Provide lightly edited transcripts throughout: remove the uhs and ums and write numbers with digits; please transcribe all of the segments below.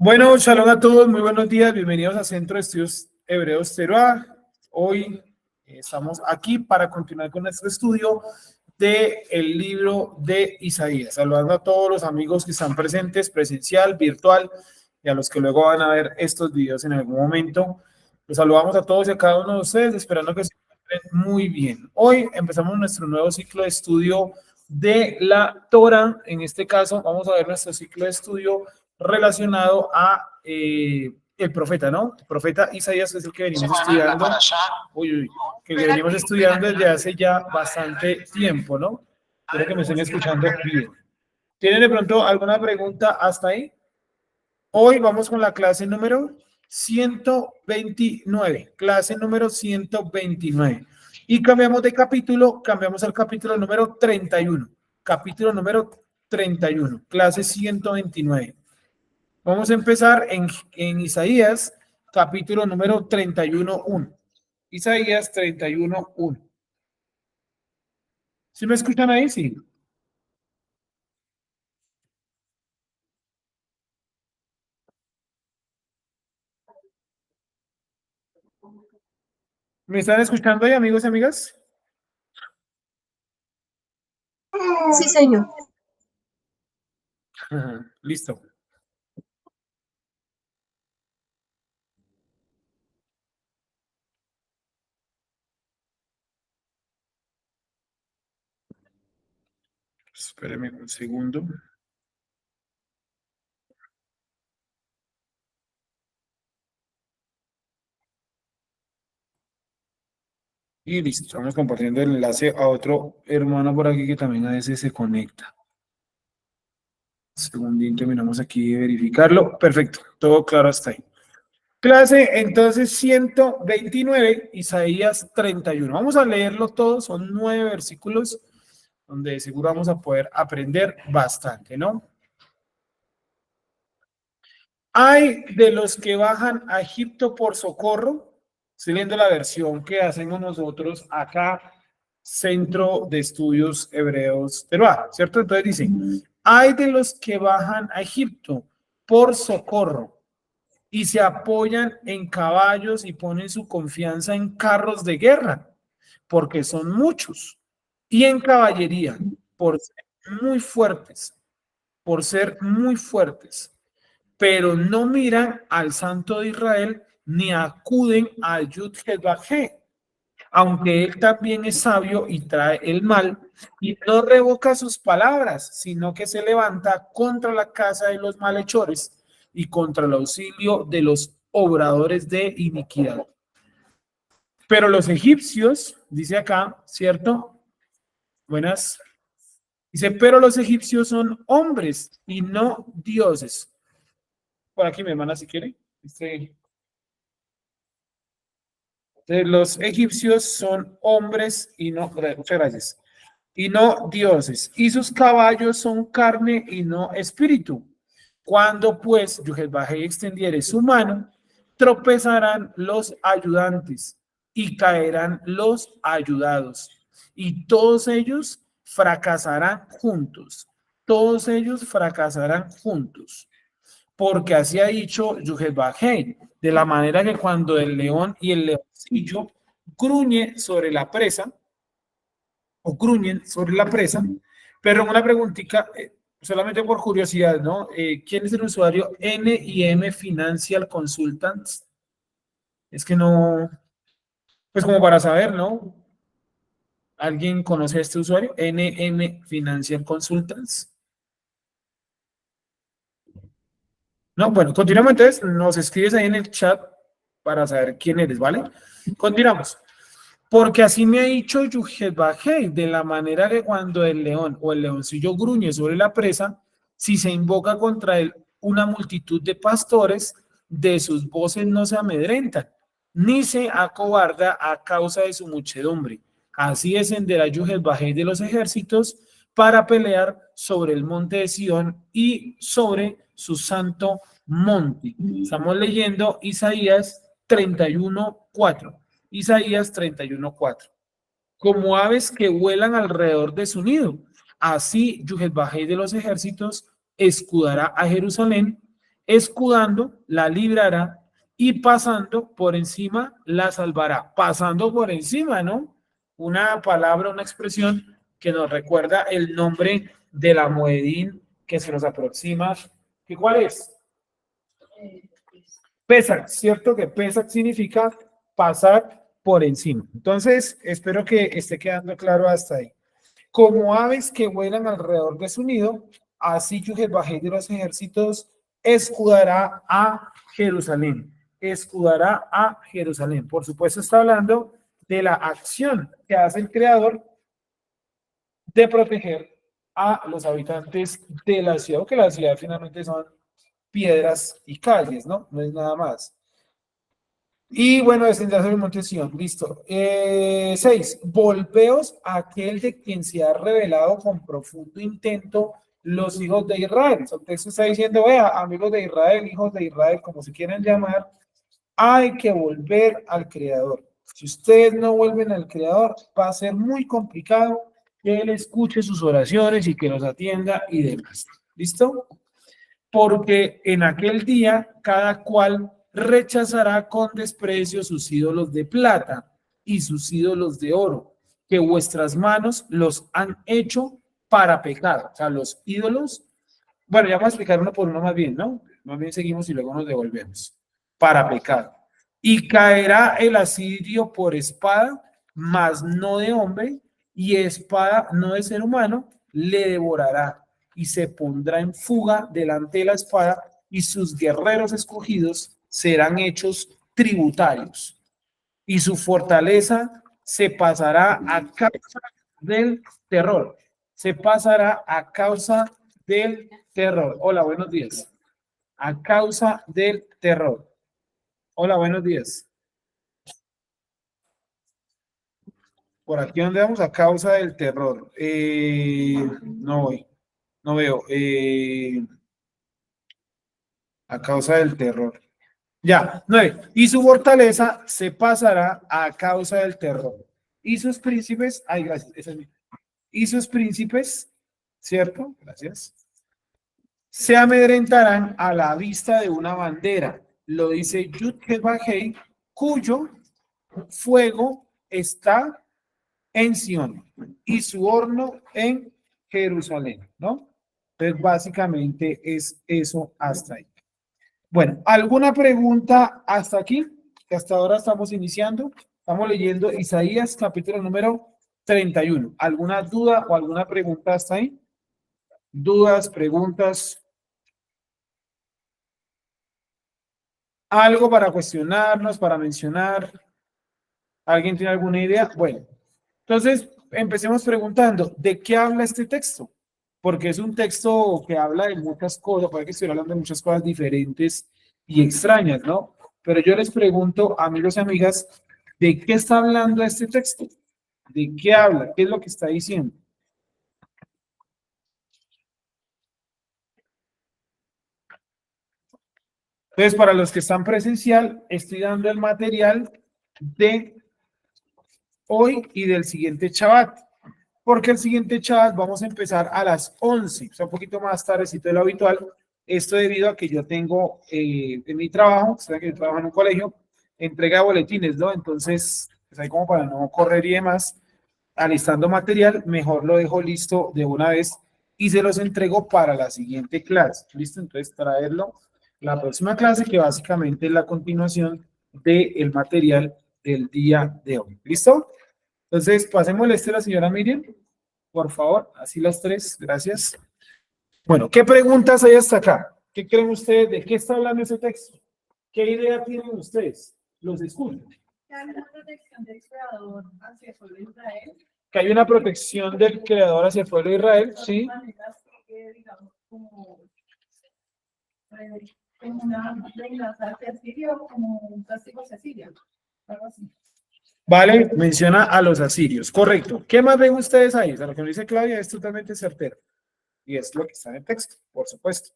Bueno, shalom a todos, muy buenos días, bienvenidos a Centro de Estudios Hebreos Teruá. Hoy estamos aquí para continuar con nuestro estudio del libro de Isaías. Saludando a todos los amigos que están presentes, presencial, virtual, y a los que luego van a ver estos videos en algún momento. Los saludamos a todos y a cada uno de ustedes, esperando que se encuentren muy bien. Hoy empezamos nuestro nuevo ciclo de estudio de la Torah. En este caso, vamos a ver nuestro ciclo de estudio relacionado a el profeta, ¿no? El profeta Isaías es el que venimos estudiando, que venimos estudiando desde hace ya bastante tiempo, ¿no? Espero que me estén escuchando bien. ¿Tienen de pronto alguna pregunta hasta ahí? Hoy vamos con la clase número 129, clase número 129. Y cambiamos de capítulo, cambiamos al capítulo número 31, capítulo número 31, clase 129. Vamos a empezar en Isaías, capítulo número 31:1. Isaías 31:1. ¿Sí me escuchan ahí? Sí. ¿Me están escuchando ahí, amigos y amigas? Sí, señor. Listo. Espéreme un segundo. Y listo, estamos compartiendo el enlace a otro hermano por aquí que también a veces se conecta. Segundito, miramos aquí de verificarlo. Perfecto, todo claro hasta ahí. Clase entonces 129, Isaías 31. Vamos a leerlo todo, son 9 versículos donde seguro vamos a poder aprender bastante, ¿no? Hay de los que bajan a Egipto por socorro, estoy leyendo la versión que hacemos nosotros acá, Centro de Estudios Hebreos Teruá, ¿cierto? Entonces dice, hay de los que bajan a Egipto por socorro y se apoyan en caballos y ponen su confianza en carros de guerra, porque son muchos, y en caballería, por ser muy fuertes, por ser muy fuertes, pero no miran al Santo de Israel ni acuden a Yud-Heh, aunque él también es sabio y trae el mal, y no revoca sus palabras, sino que se levanta contra la casa de los malhechores y contra el auxilio de los obradores de iniquidad. Pero los egipcios, dice acá, ¿cierto? Buenas. Dice, pero los egipcios son hombres y no dioses. Por aquí, mi hermana, si quiere. Los egipcios son hombres y no, muchas gracias, y no dioses, y sus caballos son carne y no espíritu. Cuando pues Yuhel-Bajé extendiere su mano, tropezarán los ayudantes y caerán los ayudados, y todos ellos fracasarán juntos. Todos ellos fracasarán juntos. Porque así ha dicho Yuhel-Bajé, de la manera que cuando el león y el leoncillo gruñe sobre la presa, o gruñen sobre la presa. Pero una preguntita, solamente por curiosidad, ¿no? ¿Quién es el usuario NIM Financial Consultants? Es que no, pues como para saber, ¿no? ¿Alguien conoce a este usuario? NM Financial Consultants. No, bueno, continuamos entonces, nos escribes ahí en el chat para saber quién eres, ¿vale? Continuamos. Porque así me ha dicho Yuhel-Bajé, de la manera que cuando el león o el leoncillo gruñe sobre la presa, si se invoca contra él una multitud de pastores, de sus voces no se amedrentan, ni se acobarda a causa de su muchedumbre. Así descenderá Yuhel-Bajé de los ejércitos para pelear sobre el monte de Sión y sobre su santo monte. Estamos leyendo Isaías 31:4. Isaías 31:4. Como aves que vuelan alrededor de su nido, así Yuhel-Bajé de los ejércitos escudará a Jerusalén escudando, la librará, y pasando por encima, la salvará. Pasando por encima, ¿no? Una palabra, una expresión que nos recuerda el nombre de la Moedín que se nos aproxima. ¿Y cuál es? Pesach, ¿cierto? Que Pesach significa pasar por encima. Entonces, espero que esté quedando claro hasta ahí. Como aves que vuelan alrededor de su nido, así Yud-Heh-Vah-Heh de los ejércitos escudará a Jerusalén. Escudará a Jerusalén. Por supuesto, está hablando de la acción que hace el Creador de proteger a los habitantes de la ciudad, porque la ciudad finalmente son piedras y calles, ¿no? No es nada más. Y bueno, descender sobre el monte Sión, listo. 6. Volveos a aquel de quien se ha revelado con profundo intento los hijos de Israel. El texto está diciendo, vea, amigos de Israel, hijos de Israel, como se quieran llamar, hay que volver al Creador. Si ustedes no vuelven al Creador, va a ser muy complicado que Él escuche sus oraciones y que los atienda y demás. ¿Listo? Porque en aquel día cada cual rechazará con desprecio sus ídolos de plata y sus ídolos de oro, que vuestras manos los han hecho para pecar. O sea, los ídolos, bueno, ya vamos a explicar uno por uno más bien, ¿no? Más bien seguimos y luego nos devolvemos. Para pecar. Y caerá el asirio por espada, mas no de hombre, y espada no de ser humano, le devorará y se pondrá en fuga delante de la espada, y sus guerreros escogidos serán hechos tributarios, y su fortaleza se pasará a causa del terror. Se pasará a causa del terror. Hola, buenos días. A causa del terror. Hola, buenos días. Por aquí donde vamos a causa del terror. No voy. No veo. A causa del terror. Ya, 9. Y su fortaleza se pasará a causa del terror. Y sus príncipes, ay, gracias, esa es mi. Y sus príncipes, ¿cierto? Gracias. Se amedrentarán a la vista de una bandera. Lo dice Yud-Heh-Vah-Heh, cuyo fuego está en Sion y su horno en Jerusalén, ¿no? Entonces, básicamente es eso hasta ahí. Bueno, ¿alguna pregunta hasta aquí? Que hasta ahora estamos iniciando. Estamos leyendo Isaías, capítulo número 31. ¿Alguna duda o alguna pregunta hasta ahí? ¿Dudas, preguntas? ¿Algo para cuestionarnos, para mencionar? ¿Alguien tiene alguna idea? Bueno, entonces empecemos preguntando, ¿de qué habla este texto? Porque es un texto que habla de muchas cosas, puede que estoy hablando de muchas cosas diferentes y extrañas, ¿no? Pero yo les pregunto, amigos y amigas, ¿de qué está hablando este texto? ¿De qué habla? ¿Qué es lo que está diciendo? Entonces, para los que están presencial, estoy dando el material de hoy y del siguiente Shabbat. Porque el siguiente Shabbat vamos a empezar a las 11, o sea, un poquito más tardecito de lo habitual. Esto debido a que yo tengo en mi trabajo, o sea, que yo trabajo en un colegio, entrega de boletines, ¿no? Entonces, pues ahí como para no correr y demás, alistando material, mejor lo dejo listo de una vez y se los entrego para la siguiente clase. ¿Listo? Entonces, traerlo la próxima clase, que básicamente es la continuación del material del día de hoy. ¿Listo? Entonces, pasémosle a la señora Miriam, por favor, así las tres, gracias. Bueno, ¿qué preguntas hay hasta acá? ¿Qué creen ustedes? ¿De qué está hablando ese texto? ¿Qué idea tienen ustedes? Los escucho. Hay una protección del Creador hacia el pueblo de Israel. Que hay una protección del Creador hacia el pueblo de Israel, sí. Digamos, como una venganza hacia Siria o como un castigo hacia Siria, algo así. Vale, menciona a los asirios, correcto. ¿Qué más ven ustedes ahí? O sea, lo que nos dice Claudia es totalmente certero. Y es lo que está en el texto, por supuesto.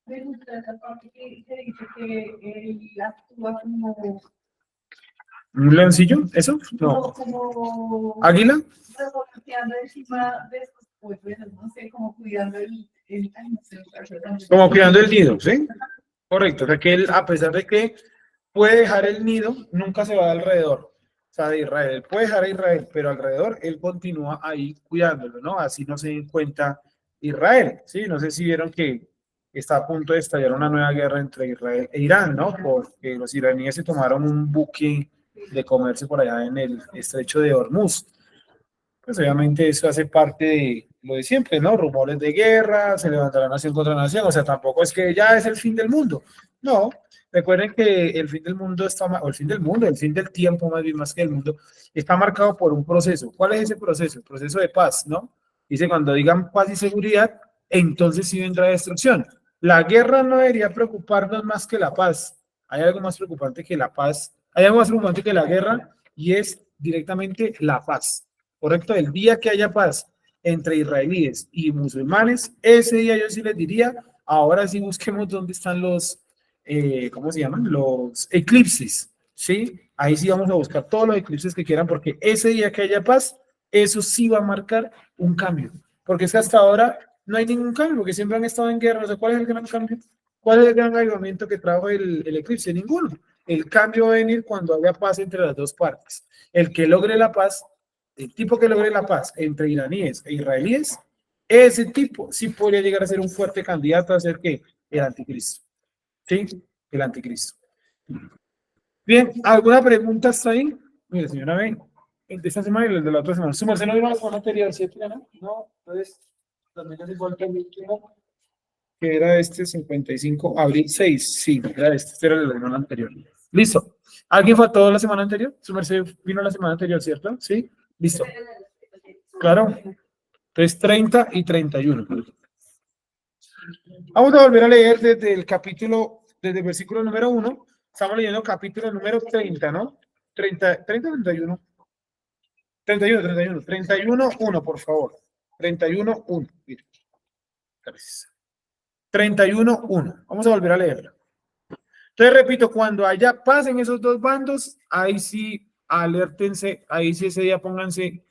Me gusta esa parte que dice que él actúa como... ¿Un leoncillo? ¿Eso? No. Como... ¿Águila? Revoloteando encima de sus pueblos, no sé, como cuidando Como cuidando el nido, ¿sí? Correcto, o sea que él, a pesar de que puede dejar el nido, nunca se va alrededor. O sea, de Israel, él puede dejar a Israel, pero alrededor él continúa ahí cuidándolo, ¿no? Así no se den cuenta Israel, ¿sí? No sé si vieron que está a punto de estallar una nueva guerra entre Israel e Irán, ¿no? Porque los iraníes se tomaron un buque de comercio por allá en el estrecho de Hormuz. Pues obviamente eso hace parte de lo de siempre, ¿no? Rumores de guerra, se levantará nación contra nación, o sea, tampoco es que ya es el fin del mundo. No, recuerden que el fin del mundo está, o el fin del mundo, el fin del tiempo más bien más que el mundo, está marcado por un proceso. ¿Cuál es ese proceso? El proceso de paz, ¿no? Dice, cuando digan paz y seguridad, entonces sí vendrá destrucción. La guerra no debería preocuparnos más que la paz. Hay algo más preocupante que la paz, hay algo más preocupante que la guerra y es directamente la paz. ¿Correcto? El día que haya paz entre israelíes y musulmanes, ese día yo sí les diría, ahora sí busquemos dónde están los, ¿cómo se llaman? Los eclipses, ¿sí? Ahí sí vamos a buscar todos los eclipses que quieran, porque ese día que haya paz, eso sí va a marcar un cambio. Porque es que hasta ahora no hay ningún cambio, porque siempre han estado en guerra. O sea, ¿cuál es el gran cambio? ¿Cuál es el gran avivamiento que trajo el eclipse? Ninguno. El cambio va a venir cuando haya paz entre las dos partes. El que logre la paz, el tipo que logre la paz entre iraníes e israelíes, ese tipo sí podría llegar a ser un fuerte candidato a ser que el anticristo. ¿Sí? El anticristo. Bien, ¿alguna pregunta hasta ahí? Mire, señora B, el de esta semana y el de la otra semana. Su merced no vino la semana anterior, ¿cierto? ¿No? No, entonces también es igual que el último, que era este 55, abril 6. Sí, era este era el de la semana anterior. Listo. ¿Alguien faltó la semana anterior? Su merced vino la semana anterior, ¿cierto? Sí. Listo. Claro. Entonces 30 y 31. Vamos a volver a leer desde el capítulo, desde el versículo número 1. Estamos leyendo capítulo número 30, ¿no? 30, 30 o 31. 31, 31. 31, 1, por favor. 31, 1. Mira. 31, 1. Vamos a volver a leerlo. Entonces, repito, cuando haya paz en esos dos bandos, ahí sí alértense, ahí sí ese día pónganse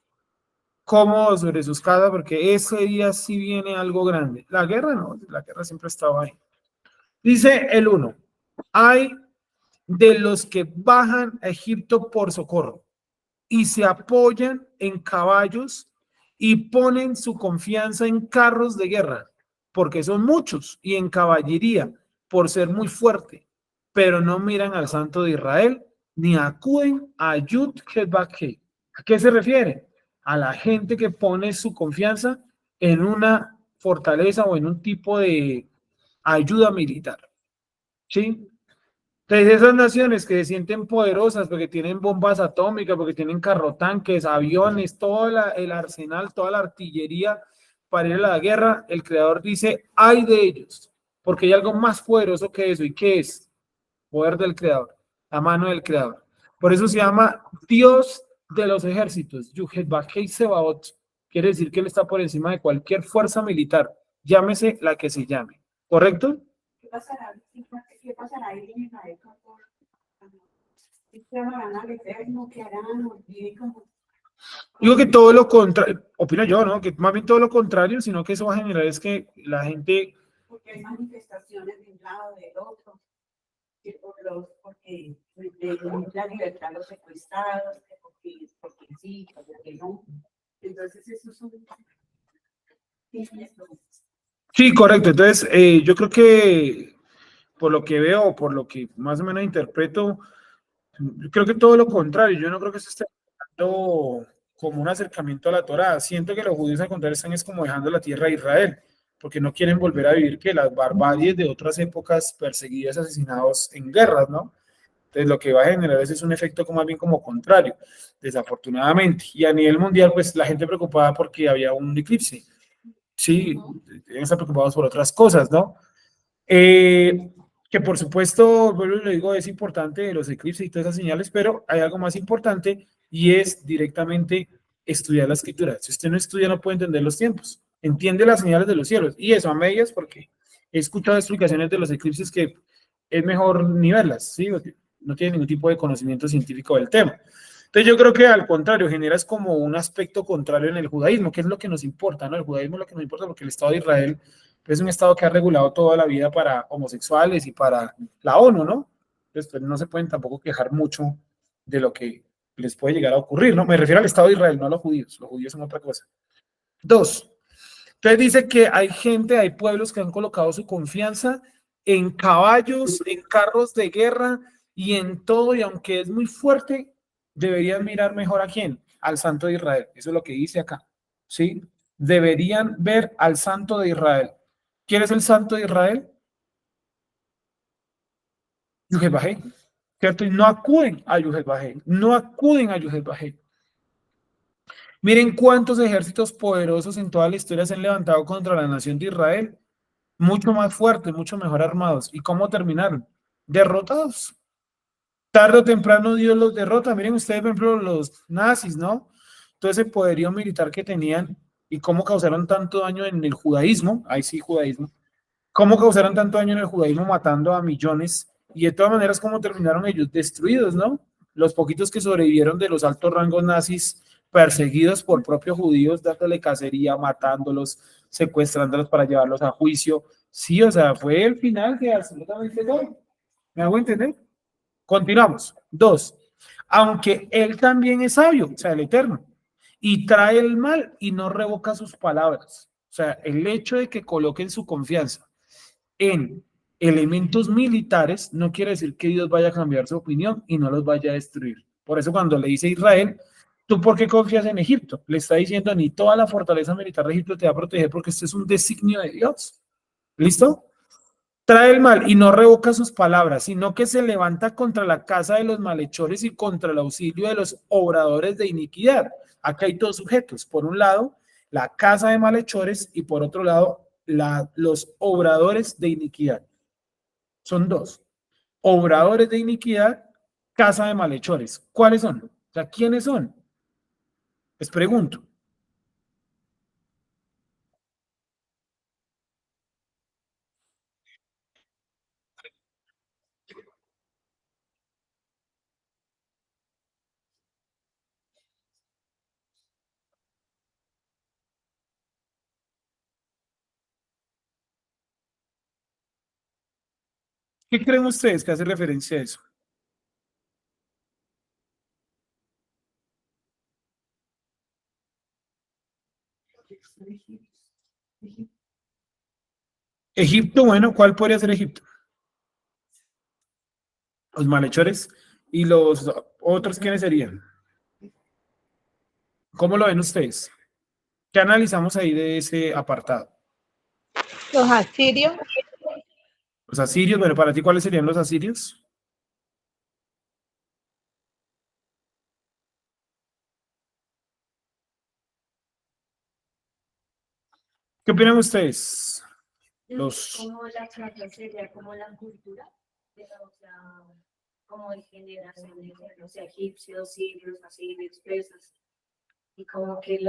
cómodos sobre sus casas, porque ese día sí viene algo grande. La guerra no, la guerra siempre estaba ahí. Dice el 1, hay de los que bajan a Egipto por socorro y se apoyan en caballos y ponen su confianza en carros de guerra, porque son muchos, y en caballería, por ser muy fuerte, pero no miran al Santo de Israel, ni acuden a Yud-Heh-Vah-Heh. ¿A qué se refiere? A la gente que pone su confianza en una fortaleza o en un tipo de ayuda militar. ¿Sí? Entonces, esas naciones que se sienten poderosas porque tienen bombas atómicas, porque tienen carrotanques, aviones, todo el arsenal, toda la artillería para ir a la guerra, el creador dice, hay de ellos, porque hay algo más poderoso que eso. ¿Y qué es? Poder del creador, la mano del creador. Por eso se llama Dios de los ejércitos, Yuhet-Bakei Sebaot. Quiere decir que él está por encima de cualquier fuerza militar, llámese la que se llame. ¿Correcto? ¿Qué pasará ahí en Israel ¿qué harán al Eterno? ¿Qué harán? Digo que todo lo contrario, opino yo, ¿no? Que más bien todo lo contrario, sino que eso va a generar es que la gente... Porque hay manifestaciones de un lado del otro, porque la libertad a los secuestrados, porque sí, porque no. Entonces eso son... Sí, correcto. Entonces, yo creo que por lo que veo, por lo que más o menos interpreto, yo creo que todo lo contrario. Yo no creo que se esté dando como un acercamiento a la Torá. Siento que los judíos al contrario están es como dejando la tierra de Israel, porque no quieren volver a vivir que las barbaries de otras épocas perseguidos, asesinados en guerras, ¿no? Entonces, lo que va a generar es un efecto como más bien como contrario, desafortunadamente. Y a nivel mundial, pues la gente preocupada porque había un eclipse. Sí, deben estar preocupados por otras cosas, ¿no? Que por supuesto, vuelvo y lo digo, es importante los eclipses y todas esas señales, pero hay algo más importante y es directamente estudiar la escritura. Si usted no estudia, no puede entender los tiempos. Entiende las señales de los cielos. Y eso a medias, porque he escuchado explicaciones de los eclipses que es mejor ni verlas, ¿sí? No tiene ningún tipo de conocimiento científico del tema. Entonces yo creo que al contrario, generas como un aspecto contrario en el judaísmo, que es lo que nos importa, ¿no? El judaísmo es lo que nos importa porque el Estado de Israel Es un estado que ha regulado toda la vida para homosexuales y para la ONU, ¿no? Entonces, pues, no se pueden tampoco quejar mucho de lo que les puede llegar a ocurrir, ¿no? Me refiero al Estado de Israel, no a los judíos son otra cosa. Dos, entonces dice que hay gente, hay pueblos que han colocado su confianza en caballos, en carros de guerra y en todo, y aunque es muy fuerte, deberían mirar mejor a quién, al Santo de Israel. Eso es lo que dice acá, ¿sí? Deberían ver al Santo de Israel. ¿Quién es el Santo de Israel? Yuhel, ¿cierto? Y no acuden a Yuhel, no acuden a Yuhel. Miren cuántos ejércitos poderosos en toda la historia se han levantado contra la nación de Israel, mucho más fuertes, mucho mejor armados. ¿Y cómo terminaron? Derrotados. Tarde o temprano Dios los derrota. Miren ustedes, por ejemplo, los nazis, ¿no? Todo ese poderío militar que tenían y cómo causaron tanto daño en el judaísmo, ahí sí, judaísmo, cómo causaron tanto daño en el judaísmo matando a millones y de todas maneras cómo terminaron ellos destruidos, ¿no? Los poquitos que sobrevivieron de los altos rangos nazis perseguidos por propios judíos, dándole cacería, matándolos, secuestrándolos para llevarlos a juicio. Sí, o sea, fue el final de absolutamente todo. ¿Me hago entender? Continuamos. Dos, aunque él también es sabio, o sea, el Eterno, y trae el mal y no revoca sus palabras. O sea, el hecho de que coloquen su confianza en elementos militares no quiere decir que Dios vaya a cambiar su opinión y no los vaya a destruir. Por eso cuando le dice a Israel, ¿tú por qué confías en Egipto? Le está diciendo, ni toda la fortaleza militar de Egipto te va a proteger porque este es un designio de Dios. ¿Listo? Trae el mal y no revoca sus palabras, sino que se levanta contra la casa de los malhechores y contra el auxilio de los obradores de iniquidad. Acá hay dos sujetos. Por un lado, la casa de malhechores y por otro lado, los obradores de iniquidad. Son dos. Obradores de iniquidad, casa de malhechores. ¿Cuáles son? O sea, ¿quiénes son? Les pregunto. ¿Qué creen ustedes que hace referencia a eso? Egipto, bueno, ¿cuál podría ser Egipto? Los malhechores. ¿Y los otros quiénes serían? ¿Cómo lo ven ustedes? ¿Qué analizamos ahí de ese apartado? Los asirios, Los asirios, bueno, para ti, ¿cuáles serían los asirios? ¿Qué opinan ustedes? Los, Como la clase sería como la cultura, o sea, como en generación de los egipcios, sirios, asirios, persas, y como que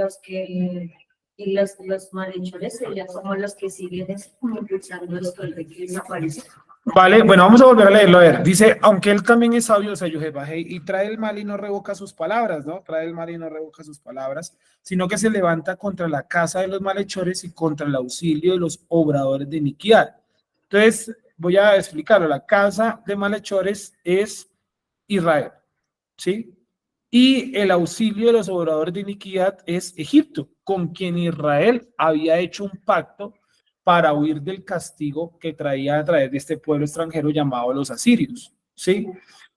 y los malhechores serían como los que siguen como impulsando esto de que desaparece. vale, bueno, vamos a volver a leerlo. A ver, dice, aunque él también es sabio, o sea, Yohebahei, y trae el mal y no revoca sus palabras, ¿no? Trae el mal y no revoca sus palabras, sino que se levanta contra la casa de los malhechores y contra el auxilio de los obradores de iniquidad. Entonces, voy a explicarlo. La casa de malhechores es Israel, ¿sí? Y el auxilio de los obradores de iniquidad es Egipto, con quien Israel había hecho un pacto para huir del castigo que traía a través de este pueblo extranjero llamado los asirios, ¿sí?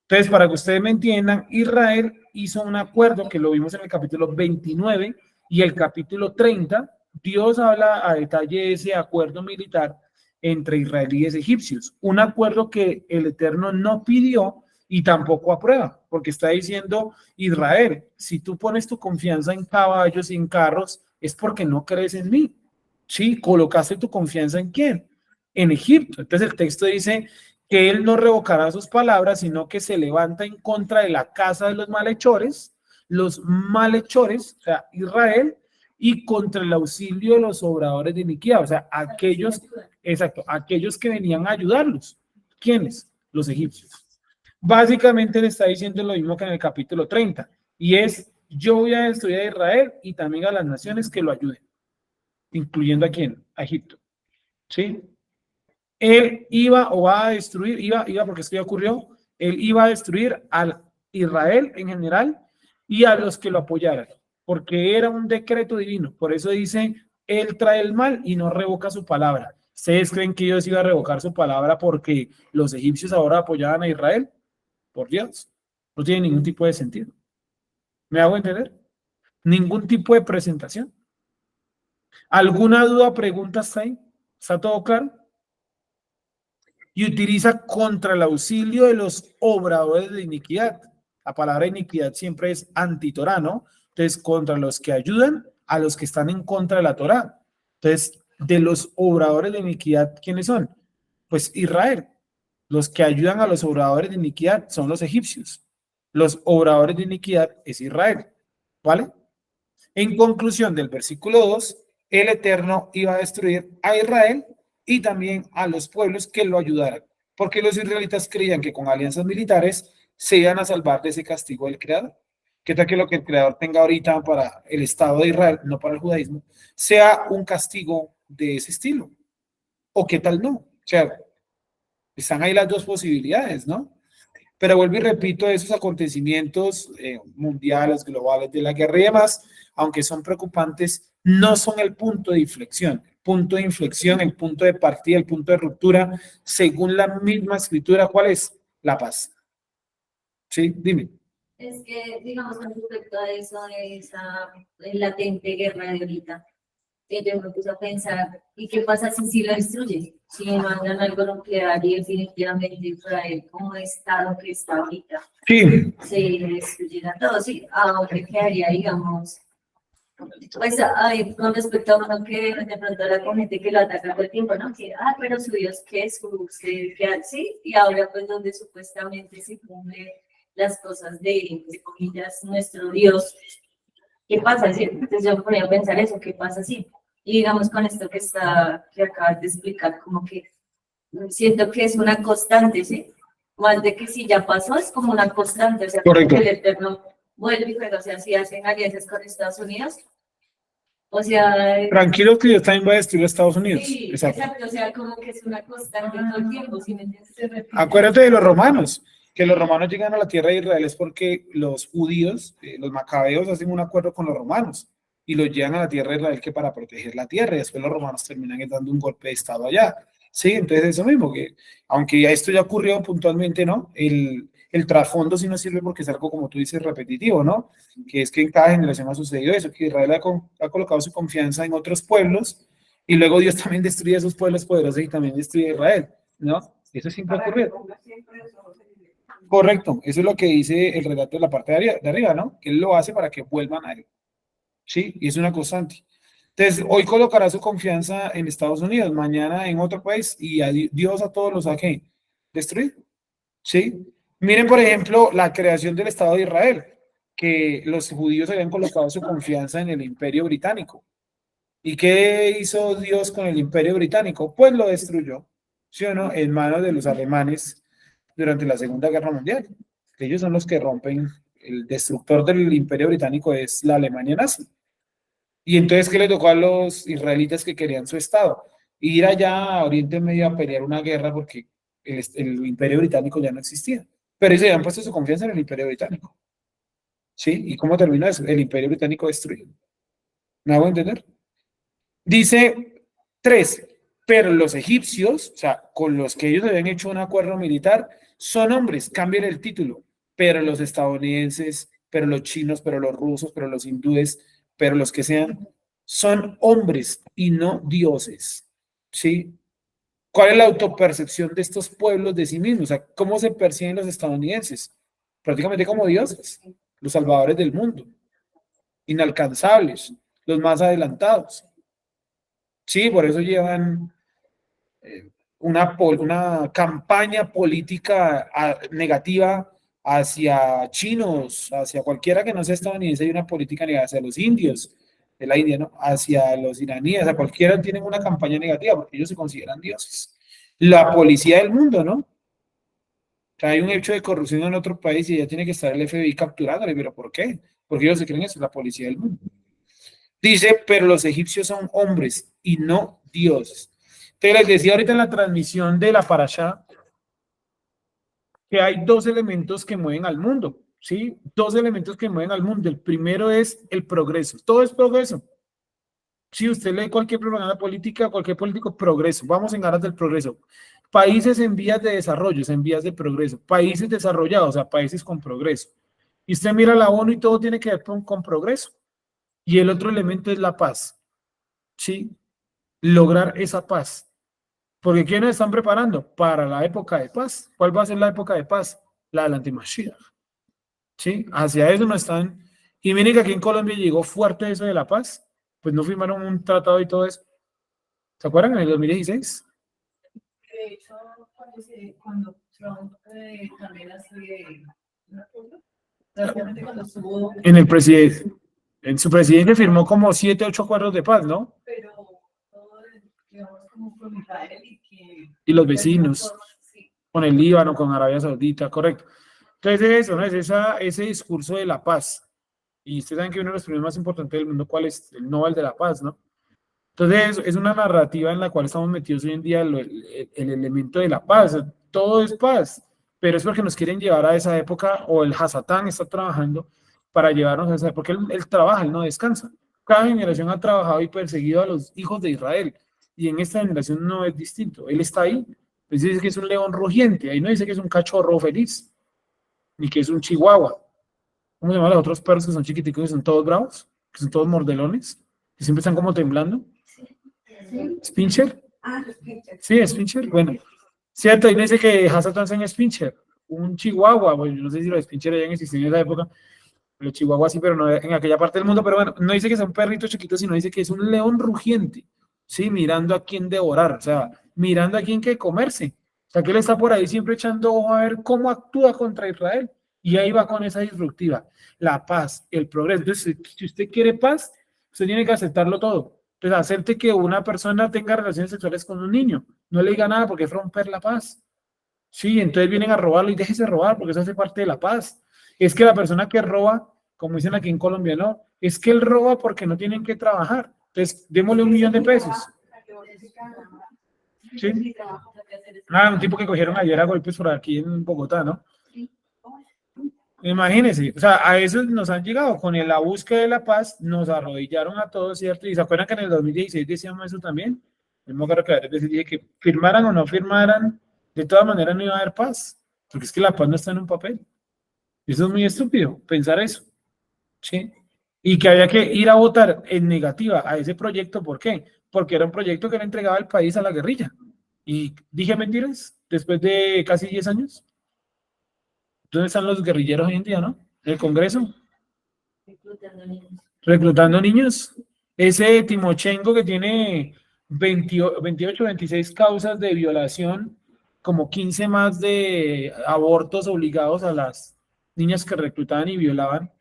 Entonces, para que ustedes me entiendan, Israel hizo un acuerdo que lo vimos en el capítulo 29 y el capítulo 30. Dios habla a detalle de ese acuerdo militar entre israelíes y egipcios, un acuerdo que el Eterno no pidió y tampoco aprueba, porque está diciendo Israel, si tú pones tu confianza en caballos y en carros, es porque no crees en mí. Sí, colocaste tu confianza en quién? En Egipto. Entonces el texto dice que él no revocará sus palabras, sino que se levanta en contra de la casa de los malhechores, o sea, Israel, y contra el auxilio de los obradores de iniquidad, o sea, aquellos, exacto, aquellos que venían a ayudarlos. ¿Quiénes? Los egipcios. Básicamente le está diciendo lo mismo que en el capítulo 30, y es, yo voy a destruir a Israel y también a las naciones que lo ayuden, incluyendo a quién, a Egipto. ¿sí? Él iba o va a destruir, iba porque esto ya ocurrió, él iba a destruir al Israel en general y a los que lo apoyaran, porque era un decreto divino. Por eso dice, él trae el mal y no revoca su palabra. ¿Ustedes creen que Dios iba a revocar su palabra porque los egipcios ahora apoyaban a Israel? Por Dios, no tiene ningún tipo de sentido. ¿Me hago entender? Ningún tipo de presentación. ¿Alguna duda, pregunta hasta ahí? ¿Está todo claro? Y utiliza contra el auxilio de los obradores de iniquidad. La palabra iniquidad siempre es anti-Torah, ¿no? Entonces, contra los que ayudan a los que están en contra de la Torah. Entonces, de los obradores de iniquidad, ¿quiénes son? Pues Israel. Los que ayudan a los obradores de iniquidad son los egipcios. Los obradores de iniquidad es Israel. ¿Vale? En conclusión del versículo 2, el Eterno iba a destruir a Israel y también a los pueblos que lo ayudaran, porque los israelitas creían que con alianzas militares se iban a salvar de ese castigo del Creador. ¿Qué tal que lo que el Creador tenga ahorita para el Estado de Israel, no para el judaísmo, sea un castigo de ese estilo? ¿O qué tal no? O sea, están ahí las dos posibilidades, ¿no? Pero vuelvo y repito, esos acontecimientos mundiales, globales de la guerra y demás, aunque son preocupantes, no son el punto de inflexión. El punto de inflexión, el punto de partida, el punto de ruptura, según la misma escritura, ¿cuál es? La paz. ¿Sí? Dime. Es que, digamos, con respecto a eso, de esa latente guerra de ahorita, yo me puse a pensar, ¿y qué pasa si lo destruyen? Si mandan algo nuclear y definitivamente Israel, como estado que está ahorita, Sí. se destruyera todo, sí, ahora quedaría, digamos, pues con respecto a uno que de pronto era con gente que lo ataca todo el tiempo, ¿no? Que, pero su Dios, ¿qué es? Sí, y ahora pues donde supuestamente se cumple las cosas de comillas, nuestro Dios. ¿Qué pasa? ¿Sí? Entonces yo me ponía a pensar eso, ¿qué pasa si? Y digamos con esto que acabas de explicar, como que siento que es una constante, ¿sí? Más de que si ya pasó, es como una constante, o sea, como Correcto. que el Eterno vuelve y juega, o sea, si hacen alianzas con Estados Unidos, o sea... Tranquilo que Dios también va a destruir a Estados Unidos. Sí, Exacto. exacto, o sea, como que es una constante todo el tiempo, ¿sí me entiendes? Acuérdate de los romanos, que los romanos llegan a la tierra de Israel es porque los judíos, los macabeos, hacen un acuerdo con los romanos y los llevan a la tierra de Israel que para proteger la tierra, y después los romanos terminan dando un golpe de estado allá. Sí, entonces eso mismo, que aunque ya esto ya ocurrió puntualmente, ¿no? El trasfondo sí nos sirve porque es algo, como tú dices, repetitivo, ¿no? Que es que en cada generación ha sucedido eso, que Israel ha colocado su confianza en otros pueblos y luego Dios también destruye a esos pueblos poderosos y también destruye a Israel, ¿no? Eso siempre ocurre. Correcto, eso es lo que dice el relato de la parte de arriba, ¿no? Que él lo hace para que vuelvan a él. Sí, y es una constante. Entonces, hoy colocará su confianza en Estados Unidos, mañana en otro país y Dios a todos los ha que destruir. Sí. Miren, por ejemplo, la creación del Estado de Israel, que los judíos habían colocado su confianza en el Imperio Británico. ¿Y qué hizo Dios con el Imperio Británico? Pues lo destruyó, ¿sí o no? En manos de los alemanes durante la Segunda Guerra Mundial. Ellos son los que rompen, el destructor del Imperio Británico es la Alemania nazi. Y entonces, ¿qué le tocó a los israelitas que querían su Estado? Ir allá a Oriente Medio a pelear una guerra porque el Imperio Británico ya no existía. Pero ellos habían puesto su confianza en el Imperio Británico. ¿Sí? ¿Y cómo terminó eso? El Imperio Británico destruido. ¿Me hago entender? Dice 3, pero los egipcios, o sea, con los que ellos habían hecho un acuerdo militar, son hombres, cambian el título, pero los estadounidenses, pero los chinos, pero los rusos, pero los hindúes, pero los que sean, son hombres y no dioses, ¿sí? ¿Cuál es la autopercepción de estos pueblos de sí mismos? O sea, ¿cómo se perciben los estadounidenses? Prácticamente como dioses, los salvadores del mundo, inalcanzables, los más adelantados. Sí, por eso llevan una campaña política negativa hacia chinos, hacia cualquiera que no sea estadounidense, y una política negativa hacia los indios de la India, ¿no? Hacia los iraníes, a cualquiera tienen una campaña negativa porque ellos se consideran dioses. La policía del mundo, ¿no? O sea, hay un hecho de corrupción en otro país y ya tiene que estar el FBI capturándole, pero ¿por qué? Porque ellos se creen eso, la policía del mundo. Dice, pero los egipcios son hombres y no dioses. Te les decía ahorita en la transmisión de la Parashá que hay dos elementos que mueven al mundo, ¿sí? Dos elementos que mueven al mundo. El primero es el progreso. Todo es progreso. Si usted lee cualquier propaganda política, cualquier político, progreso. Vamos en aras del progreso. Países en vías de desarrollo, en vías de progreso. Países desarrollados, o sea, países con progreso. Y usted mira la ONU y todo tiene que ver con progreso. Y el otro elemento es la paz, ¿sí? Lograr esa paz. Porque ¿quiénes están preparando? Para la época de paz. ¿Cuál va a ser la época de paz? La del antimashiach. ¿Sí? Hacia eso no están. Y miren que aquí en Colombia llegó fuerte eso de la paz. Pues no firmaron un tratado y todo eso. ¿Se acuerdan en el 2016? De hecho, cuando Trump también hace, prácticamente cuando estuvo, En el presidente. En su presidente firmó como 7, 8 acuerdos de paz, ¿no? pero todo, digamos, como con Israel y que... Y los vecinos, Sí, con el Líbano, con Arabia Saudita, correcto. Entonces eso, ¿no? Es ese discurso de la paz. Y ustedes saben que uno de los premios más importantes del mundo, ¿cuál es? El Nobel de la Paz, ¿no? Entonces es una narrativa en la cual estamos metidos hoy en día, el elemento de la paz. Todo es paz, pero es porque nos quieren llevar a esa época, o el Hasatán está trabajando para llevarnos a esa época, porque él trabaja, él no descansa. Cada generación ha trabajado y perseguido a los hijos de Israel, y en esta generación no es distinto. Él está ahí, pues dice que es un león rugiente, ahí no dice que es un cachorro feliz, ni que es un chihuahua. ¿Cómo se llaman los otros perros que son chiquiticos, que son todos bravos, que son todos mordelones, que siempre están como temblando? ¿Spincher? Sí, es Spincher. Bueno, cierto, y dice que Hasatan es Spincher, un chihuahua. Bueno, yo no sé si los Spincher hayan existido en esa época, los chihuahuas sí, pero no en aquella parte del mundo. Pero bueno, no dice que sea un perrito chiquito, sino dice que es un león rugiente, sí, mirando a quién devorar, o sea, mirando a quién que comerse. O sea, que él está por ahí siempre echando ojo a ver cómo actúa contra Israel. Y ahí va con esa disruptiva, la paz, el progreso. Entonces, si usted quiere paz, usted tiene que aceptarlo todo. Entonces, acepte que una persona tenga relaciones sexuales con un niño. No le diga nada porque es romper la paz. Sí, entonces vienen a robarlo y déjese robar porque eso hace parte de la paz. Es que la persona que roba, como dicen aquí en Colombia, no, es que él roba porque no tienen que trabajar. Entonces, démosle 1.000.000 de pesos. Sí. Ah, un tipo que cogieron ayer a golpes por aquí en Bogotá, ¿no? Imagínense, o sea, a eso nos han llegado con la búsqueda de la paz, nos arrodillaron a todos, ¿cierto? Y se acuerdan que en el 2016 decíamos eso también. El mismo que dije que firmaran o no firmaran, de todas maneras no iba a haber paz, porque es que la paz no está en un papel. Eso es muy estúpido, pensar eso, ¿sí? Y que había que ir a votar en negativa a ese proyecto, ¿por qué? Porque era un proyecto que le entregaba el país a la guerrilla. Y dije mentiras, después de casi 10 años. ¿Dónde están los guerrilleros hoy en día, no? En el Congreso, reclutando niños. Ese Timochenko que tiene 28, 26 causas de violación, como 15 más de abortos obligados a las niñas que reclutaban y violaban,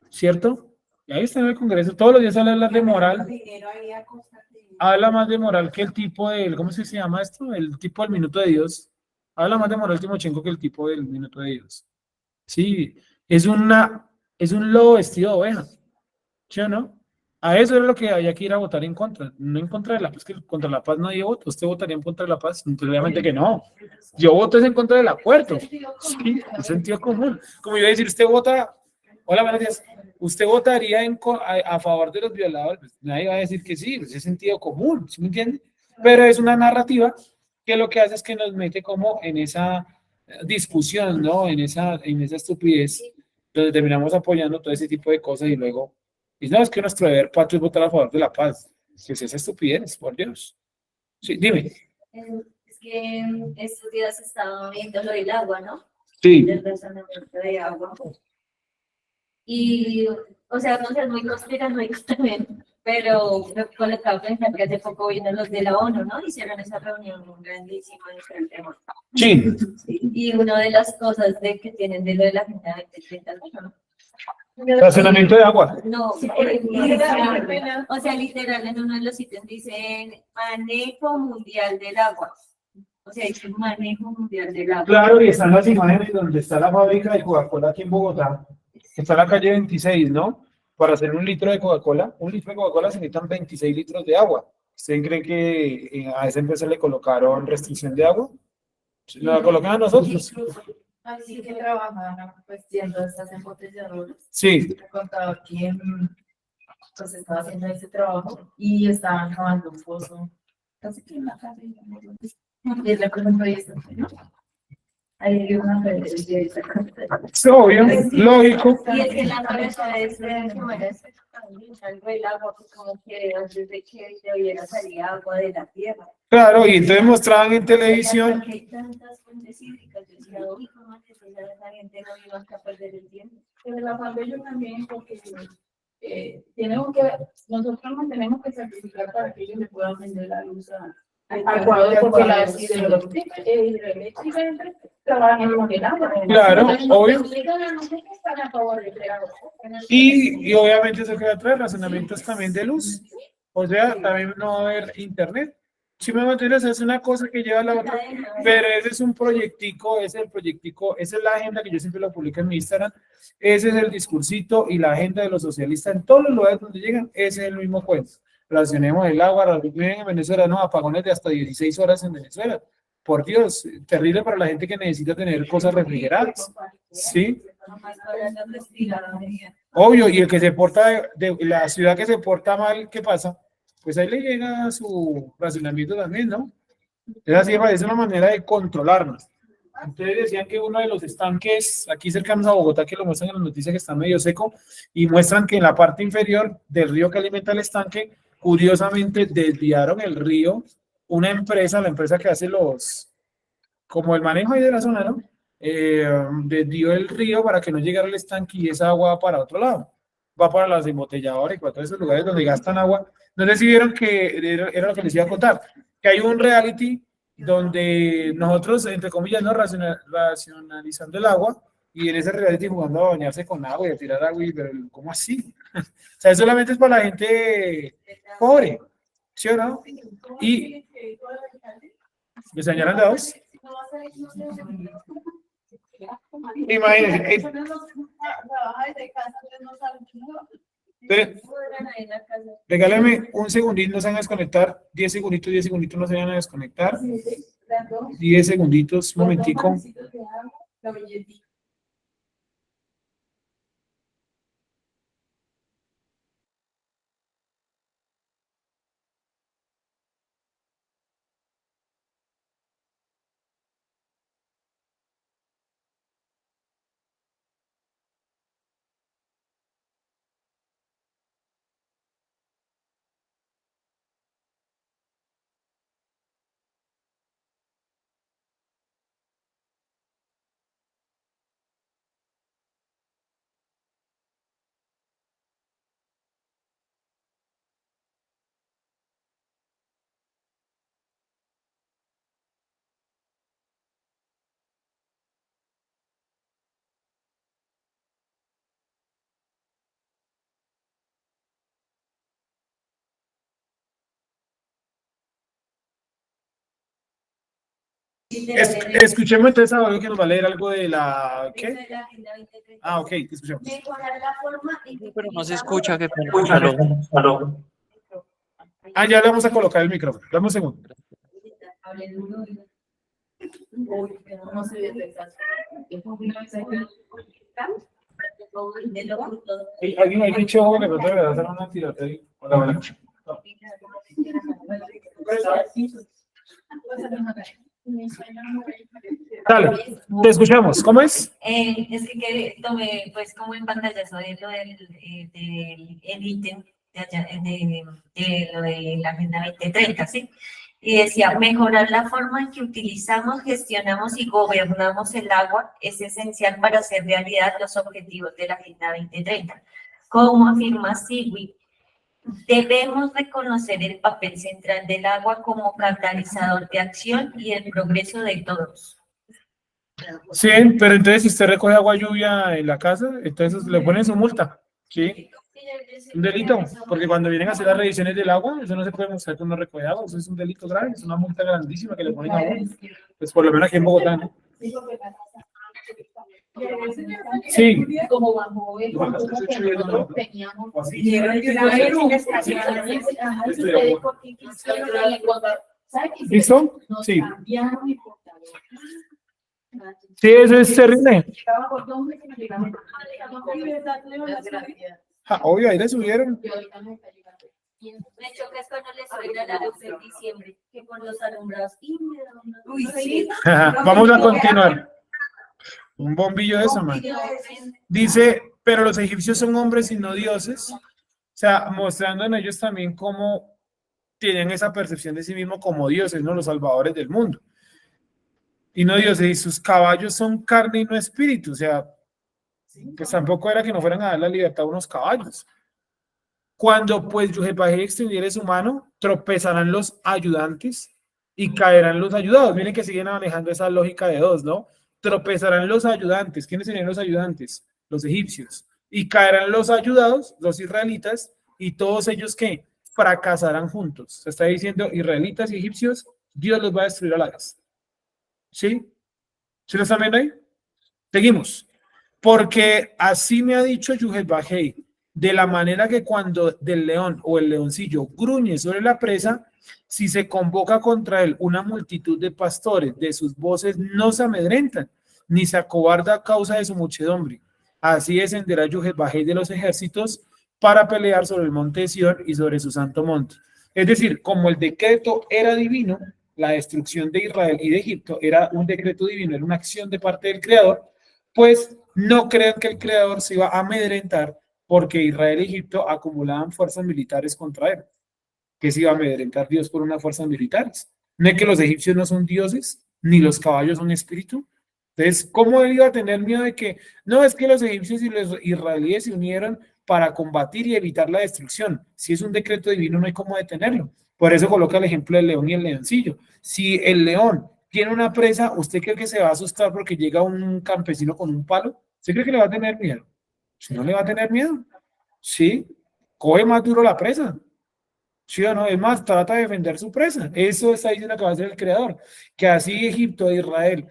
¿cierto? Y ahí está en el Congreso, todos los días habla de moral, habla más de moral que el tipo del, ¿cómo se llama esto? El tipo del minuto de Dios. Habla más de moral Timochenko que el tipo del minuto de Dios. Sí, es un lobo vestido de oveja, ¿sí o no? A eso era lo que había que ir a votar en contra, no en contra de la paz, que contra la paz nadie vota. ¿Usted votaría en contra de la paz? Obviamente que no. Yo voto es en contra del acuerdo. Sí, el sentido común. Como yo iba a decir, usted vota, hola, buenos días, usted votaría a favor de los violadores. Pues nadie va a decir que sí, pues es sentido común, ¿sí me entiende? Pero es una narrativa que lo que hace es que nos mete como en esa discusión, ¿no? En esa estupidez, donde terminamos apoyando todo ese tipo de cosas y luego, y no, es que nuestro deber patrio es votar a favor de la paz. Que es esa estupidez, por Dios. Sí, dime. Es que estos días he estado viendo lo del agua, ¿no? Sí. Del razonamiento de agua. Y, o sea, no sé, muy conspiranoico también, pero me colocaba a pensar que hace poco vino los de la ONU, ¿no? Hicieron esa reunión grandísima de el tema. Sí. Sí. Y una de las cosas de que tienen de lo de la Agenda 2030, ¿no? Racionamiento de agua. No, o sea, literal, en uno de los ítems dicen manejo mundial del agua. O sea, dice manejo mundial del agua. Claro, y están las imágenes donde está la fábrica de Coca-Cola aquí en Bogotá. Está en la calle 26, ¿no? Para hacer un litro de Coca-Cola se necesitan 26 litros de agua. ¿Usted cree que a esa empresa le colocaron restricción de agua? ¿La colocan a nosotros? Así que trabajaban pues yendo a estas embotelladoras. Sí, Me contaba que pues estaba haciendo ese trabajo y estaban cavando un pozo. Casi que en la casa. Y él le preguntó, ¿y esto qué, no? Ahí hay una feria de esa casa. es obvio, lógico. Y es que la cabeza es de que merece algo el agua, pues como que antes de que debiera salir agua de la tierra. Claro, y entonces mostraban en televisión. Porque hay tantas fuentes hídricas, yo decía, uy, ¿cómo es que la gente no iba a perder el tiempo? Pero la familia también, porque tenemos que, nosotros nos tenemos que sacrificar para que ellos le puedan vender la luz al Ecuador, porque la hidroeléctrica trabajan con el agua. Claro, obvio. Están a favor del agua. Y obviamente eso queda atrás, razonamientos también de luz. O sea, también no va a haber internet. Si me entiendes, es una cosa que lleva a la otra. Pero ese es un proyectico, ese es el proyectico, esa es la agenda que yo siempre lo publico en mi Instagram. Ese es el discursito y la agenda de los socialistas en todos los lugares donde llegan. Ese es el mismo cuento. Relacionemos el agua, miren en Venezuela, no, apagones de hasta 16 horas en Venezuela. Por Dios, terrible para la gente que necesita tener cosas refrigeradas. Sí. Obvio, y el que se porta de la ciudad que se porta mal, ¿qué pasa? Pues ahí le llega su racionamiento también, ¿no? Es así, es una manera de controlarnos. Ustedes decían que uno de los estanques aquí cercanos a Bogotá, que lo muestran en las noticias que está medio seco, y muestran que en la parte inferior del río que alimenta el estanque, curiosamente desviaron el río, una empresa, la empresa que hace como el manejo ahí de la zona, ¿no? Desvió el río para que no llegara el estanque y esa agua va para otro lado, va para las embotelladoras y para todos esos lugares donde gastan agua. No sé si vieron que era lo que les iba a contar, que hay un reality donde nosotros, entre comillas, no racionalizando el agua y en ese reality jugando a bañarse con agua y a tirar agua, pero ¿cómo así? O sea, eso solamente es para la gente pobre, ¿sí o no? Y me señalan de dos. Imagínense. Regálame un segundito, no se van a desconectar. 10 segunditos no se van a desconectar. 10 segunditos, un momentico. Escuchemos entonces a Pablo que nos va a leer algo de la... ¿Qué? Ah, ok, escuchemos. Pero no se escucha, que Ah, ya le vamos a colocar el micrófono. Dame un segundo. ¿Alguien ha dicho ojo que no te va a hacer una tirada ahí? Hola, hola. Dale, te escuchamos. ¿Cómo es? Es que tomé pues como en pantallazo de lo del el ítem de lo de la Agenda 2030, ¿sí? Y decía, mejorar la forma en que utilizamos, gestionamos y gobernamos el agua es esencial para hacer realidad los objetivos de la Agenda 2030. Como afirma Sigui, debemos reconocer el papel central del agua como catalizador de acción y el progreso de todos. Sí, pero entonces si usted recoge agua lluvia en la casa, entonces le ponen su multa, ¿sí? Un delito, porque cuando vienen a hacer las revisiones del agua, eso no se puede mostrar que uno recoge agua, eso es un delito grave, es una multa grandísima que le ponen a uno, pues por lo menos aquí en Bogotá, ¿no? Sí. Como bajo el conjunto que nosotros teníamos. Y era de una vez en estacionamiento. Ajá, y ustedes, porque quisieron la lengua. ¿Sabe qué? ¿Listo? Nos Sí. cambiaron el portador. Sí, eso es terrible. Estaba por 2 meses y llegamos. Obvio, ahí le subieron. Y ahorita me está llegando. Me choca es cuando les suena la luz en diciembre, que con los alumbrados. Y me da una... Uy, sí. Vamos a continuar. Un bombillo de eso, man. Dice, pero los egipcios son hombres y no dioses. O sea, mostrando en ellos también cómo tienen esa percepción de sí mismos como dioses, ¿no? Los salvadores del mundo. Y no dioses, y sus caballos son carne y no espíritu. O sea, pues tampoco era que no fueran a dar la libertad a unos caballos. Cuando pues Yuhebajé extendiere su mano, tropezarán los ayudantes y caerán los ayudados. Miren que siguen manejando esa lógica de dos, ¿no? Tropezarán los ayudantes. ¿Quiénes serían los ayudantes? Los egipcios. Y caerán los ayudados, los israelitas, y todos ellos que fracasarán juntos. Se está diciendo israelitas y egipcios, Dios los va a destruir a la vez. ¿Sí? ¿Sí lo están viendo ahí? Seguimos. Porque así me ha dicho Yuhebajé, de la manera que cuando del león o el leoncillo gruñe sobre la presa, si se convoca contra él una multitud de pastores, de sus voces no se amedrentan, ni se acobarda a causa de su muchedumbre. Así descenderá Yuhebajé de los ejércitos para pelear sobre el monte de Sión y sobre su santo monte. Es decir, como el decreto era divino, la destrucción de Israel y de Egipto era un decreto divino, era una acción de parte del Creador, pues no crean que el Creador se iba a amedrentar porque Israel y Egipto acumulaban fuerzas militares contra él. ¿Qué se iba a amedrentar Dios por unas fuerzas militares? No es que los egipcios no son dioses, ni los caballos son espíritu. Entonces, ¿cómo él iba a tener miedo de que, no, es que los egipcios y los israelíes se unieron para combatir y evitar la destrucción? Si es un decreto divino, no hay cómo detenerlo. Por eso coloca el ejemplo del león y el leoncillo. Si el león tiene una presa, ¿usted cree que se va a asustar porque llega un campesino con un palo? ¿Usted cree que le va a tener miedo? Si no le va a tener miedo, sí, coge más duro la presa. Sí o no, es más, trata de defender su presa. Eso está diciendo que va a ser el Creador. Que así Egipto e Israel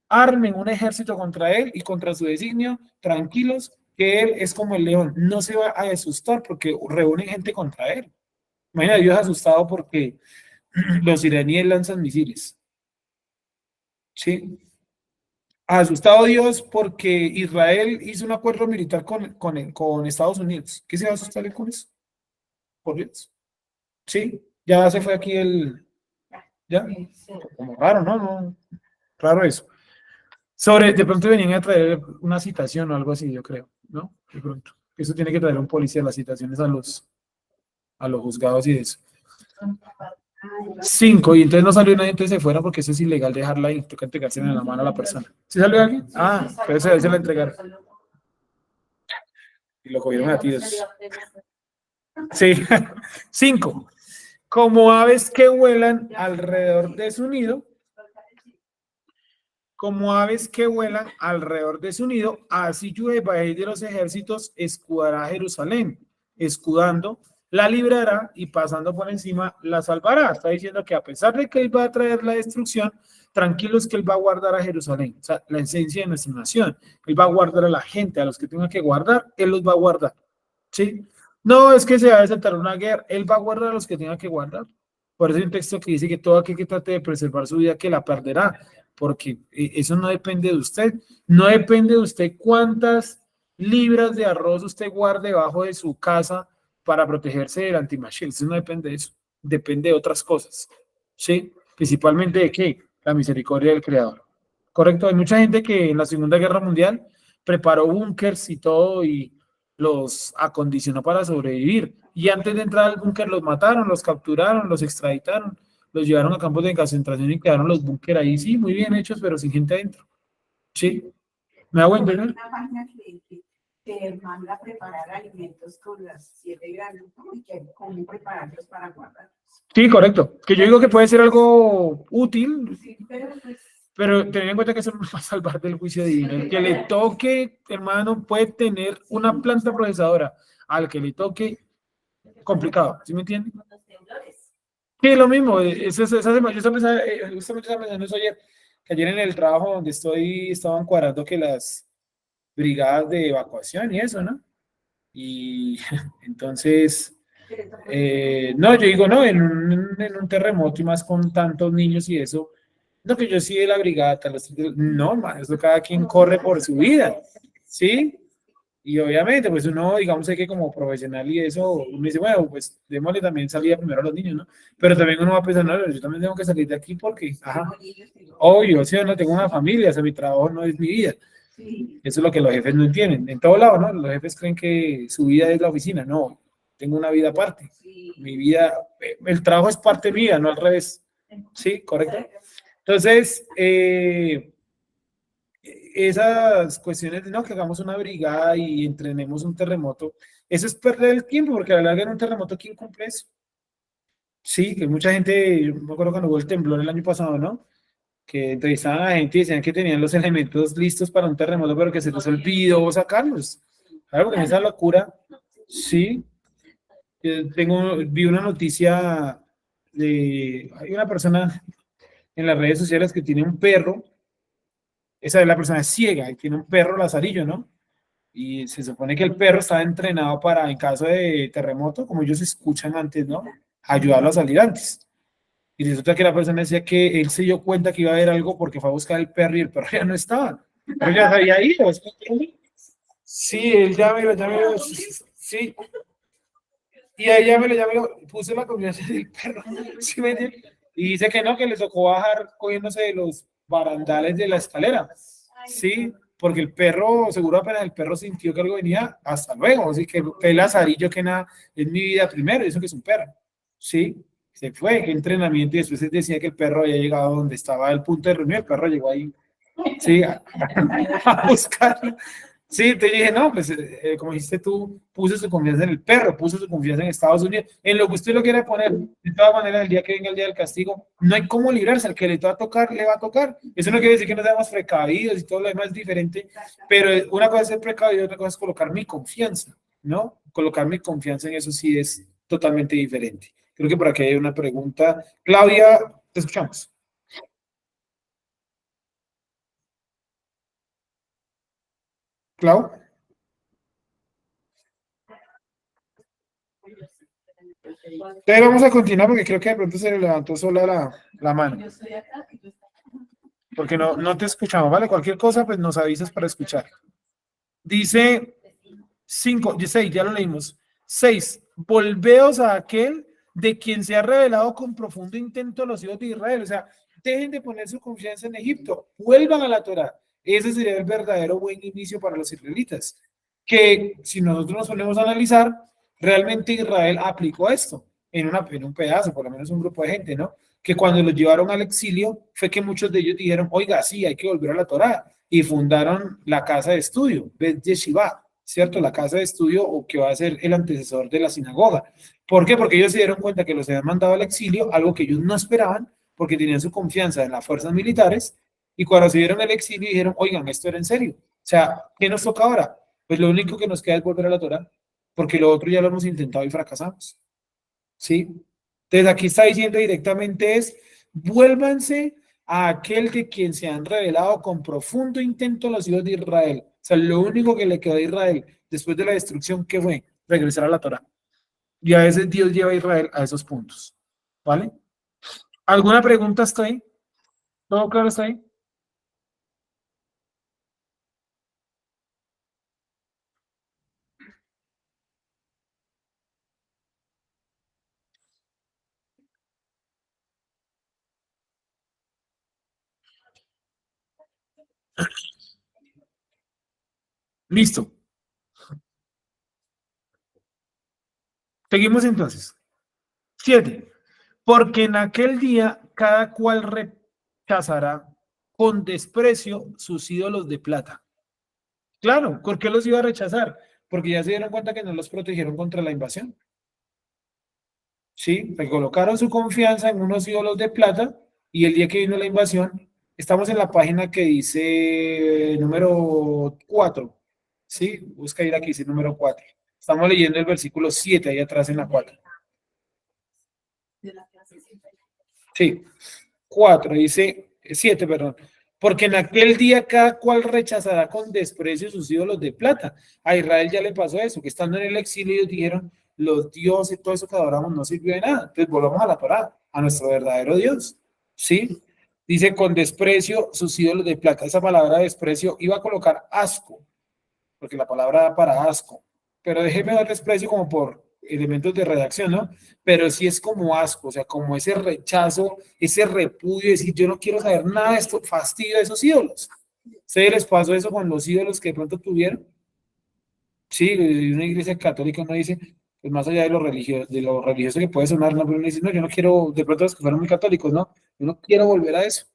armen un ejército contra él y contra su designio, tranquilos, que él es como el león. No se va a asustar porque reúnen gente contra él. Imagina a Dios asustado porque los iraníes lanzan misiles. Sí. Asustado Dios porque Israel hizo un acuerdo militar con Estados Unidos. ¿Qué se va a asustar él con eso? Por Dios. Sí, ya se fue aquí el... ¿Ya? Como raro, ¿no? No, raro eso. De pronto venían a traer una citación o algo así, yo creo, ¿no? De pronto. Eso tiene que traer un policía, las citaciones a los juzgados y eso. 5, y entonces no salió nadie, entonces se fuera porque eso es ilegal dejarla ahí, toca entregarse en la mano a la persona. ¿Sí salió alguien? Ah, pero se la entregaron. Y lo cogieron a tiros. Sí. 5. Como aves que vuelan alrededor de su nido, así Yuhebajé de los ejércitos escudará a Jerusalén, escudando, la librará y pasando por encima la salvará. Está diciendo que a pesar de que él va a traer la destrucción, tranquilos que él va a guardar a Jerusalén, o sea, la esencia de nuestra nación. Él va a guardar a la gente, a los que tengan que guardar, él los va a guardar. ¿Sí? No es que se va a desatar una guerra, él va a guardar a los que tengan que guardar. Por eso hay un texto que dice que todo aquel que trate de preservar su vida, que la perderá, porque eso no depende de usted. No depende de usted cuántas libras de arroz usted guarde debajo de su casa para protegerse del antimachil. Eso no depende de eso, depende de otras cosas. ¿Sí? Principalmente de qué? La misericordia del Creador. Correcto, hay mucha gente que en la Segunda Guerra Mundial preparó búnkers y todo y los acondicionó para sobrevivir. Y antes de entrar al búnker los mataron, los capturaron, los extraditaron, los llevaron a campos de concentración y quedaron los búnkeres ahí, sí, muy bien hechos, pero sin gente adentro. Sí, me hago entender. Una página que manda a preparar alimentos con las 7 granos, ¿no? Y que cómo prepararlos para guardar. Sí, correcto. Que yo digo que puede ser algo útil, Sí, pero pues... Pero ten en cuenta que eso no nos va a salvar del juicio divino. El que le toque, hermano, puede tener una planta procesadora. Al que le toque, complicado. ¿Sí me entienden? Sí, lo mismo. Yo justamente estaba pensando eso ayer. Que ayer en el trabajo donde estaban cuadrando que las brigadas de evacuación y eso, ¿no? Y entonces, no, yo digo, no, en un terremoto y más con tantos niños y eso, no, que yo sí de la brigada, tal, no, man, eso cada quien corre por su vida, ¿sí? Y obviamente, pues uno, digamos, hay que como profesional y eso, uno dice, bueno, pues démosle también salida primero a los niños, ¿no? Pero también uno va a pensar, no, yo también tengo que salir de aquí porque, ajá, obvio, sí, no tengo una familia, o sea, mi trabajo no es mi vida. Sí. Eso es lo que los jefes no entienden. En todo lado, ¿no? Los jefes creen que su vida es la oficina. No, tengo una vida aparte. Sí. Mi vida, el trabajo es parte mía, no al revés. ¿Sí? ¿Correcto? Entonces, esas cuestiones de no, que hagamos una brigada y entrenemos un terremoto, eso es perder el tiempo, porque a la larga en un terremoto, ¿quién cumple eso? Sí, que mucha gente, yo me acuerdo cuando hubo el temblor el año pasado, ¿no? Que entrevistaban a la gente y decían que tenían los elementos listos para un terremoto, pero que se les olvidó sacarlos. Claro, que esa locura, sí. Vi una noticia hay una persona en las redes sociales que tiene un perro, esa es la persona es ciega y tiene un perro lazarillo, ¿no? Y se supone que el perro estaba entrenado para, en caso de terremoto, como ellos escuchan antes, ¿no? Ayudarlo a salir antes. Y resulta que la persona decía que él se dio cuenta que iba a haber algo porque fue a buscar el perro y el perro ya no estaba. Pero ya se había ido. Sí, él ya me lo, sí. Y ahí ya me lo, puse la confianza del perro. ¿Sí me entiende? Y dice que no, que le tocó bajar cogiéndose de los barandales de la escalera. Sí, porque el perro, seguro apenas el perro sintió que algo venía, hasta luego. Así que el lazarillo que nada, es mi vida primero, eso que es un perro. Sí, se fue, qué entrenamiento. Y después decía que el perro había llegado donde estaba el punto de reunión, el perro llegó ahí, sí, a buscarlo. Sí, te dije, no, pues como dijiste tú, puse su confianza en el perro, puso su confianza en Estados Unidos, en lo que usted lo quiera poner. De todas maneras, el día que venga el día del castigo, no hay cómo librarse, al que le va a tocar, le va a tocar. Eso no quiere decir que no seamos precavidos y todo lo demás es diferente, pero una cosa es ser precavido y otra cosa es colocar mi confianza, ¿no? Colocar mi confianza en eso sí es totalmente diferente. Creo que por aquí hay una pregunta. Claudia, te escuchamos. Clau. Entonces vamos a continuar porque creo que de pronto se le levantó sola la mano. Yo estoy acá y tú estás acá. Porque no te escuchamos, ¿vale? Cualquier cosa, pues nos avisas para escuchar. Dice 5, 6, ya lo leímos. 6, volveos a aquel de quien se ha revelado con profundo intento a los hijos de Israel. O sea, dejen de poner su confianza en Egipto, vuelvan a la Torá. Ese sería el verdadero buen inicio para los israelitas. Que si nosotros nos ponemos a analizar, realmente Israel aplicó esto en un pedazo, por lo menos un grupo de gente, ¿no? Que cuando los llevaron al exilio fue que muchos de ellos dijeron, oiga, sí, hay que volver a la Torá, y fundaron la casa de estudio, Bet Yeshiva, ¿cierto? La casa de estudio o que va a ser el antecesor de la sinagoga. ¿Por qué? Porque ellos se dieron cuenta que los habían mandado al exilio, algo que ellos no esperaban, porque tenían su confianza en las fuerzas militares, y cuando se dieron al exilio dijeron, oigan, esto era en serio. O sea, ¿qué nos toca ahora? Pues lo único que nos queda es volver a la Torá, porque lo otro ya lo hemos intentado y fracasamos. ¿Sí? Entonces aquí está diciendo directamente es, vuélvanse a aquel de quien se han revelado con profundo intento los hijos de Israel. O sea, lo único que le quedó a Israel después de la destrucción, ¿qué fue? Regresar a la Torá. Y a veces Dios lleva a Israel a esos puntos. ¿Vale? ¿Alguna pregunta hasta ahí? ¿Todo claro hasta ahí? Listo. Seguimos entonces. 7. Porque en aquel día cada cual rechazará con desprecio sus ídolos de plata. Claro, ¿por qué los iba a rechazar? Porque ya se dieron cuenta que no los protegieron contra la invasión. Sí, colocaron su confianza en unos ídolos de plata y el día que vino la invasión, estamos en la página que dice número 4. Sí, busca ir aquí, dice número 4. Estamos leyendo el versículo 7 ahí atrás en la 4. Sí, 4, dice 7, perdón. Porque en aquel día cada cual rechazará con desprecio sus ídolos de plata. A Israel ya le pasó eso, que estando en el exilio ellos dijeron, los dioses y todo eso que adoramos no sirvió de nada. Entonces volvamos a la Torá, a nuestro verdadero Dios. ¿Sí? Dice con desprecio sus ídolos de plata. Esa palabra desprecio iba a colocar asco, porque la palabra da para asco. Pero déjeme dar desprecio como por elementos de redacción, ¿no? Pero sí es como asco, o sea, como ese rechazo, ese repudio, decir, yo no quiero saber nada de esto, fastidio de esos ídolos. ¿Se les pasó eso con los ídolos que de pronto tuvieron? Sí, una iglesia católica uno dice, pues más allá de lo religioso que puede sonar, no, pero uno dice, no, yo no quiero, de pronto los que fueron muy católicos, no, yo no quiero volver a eso.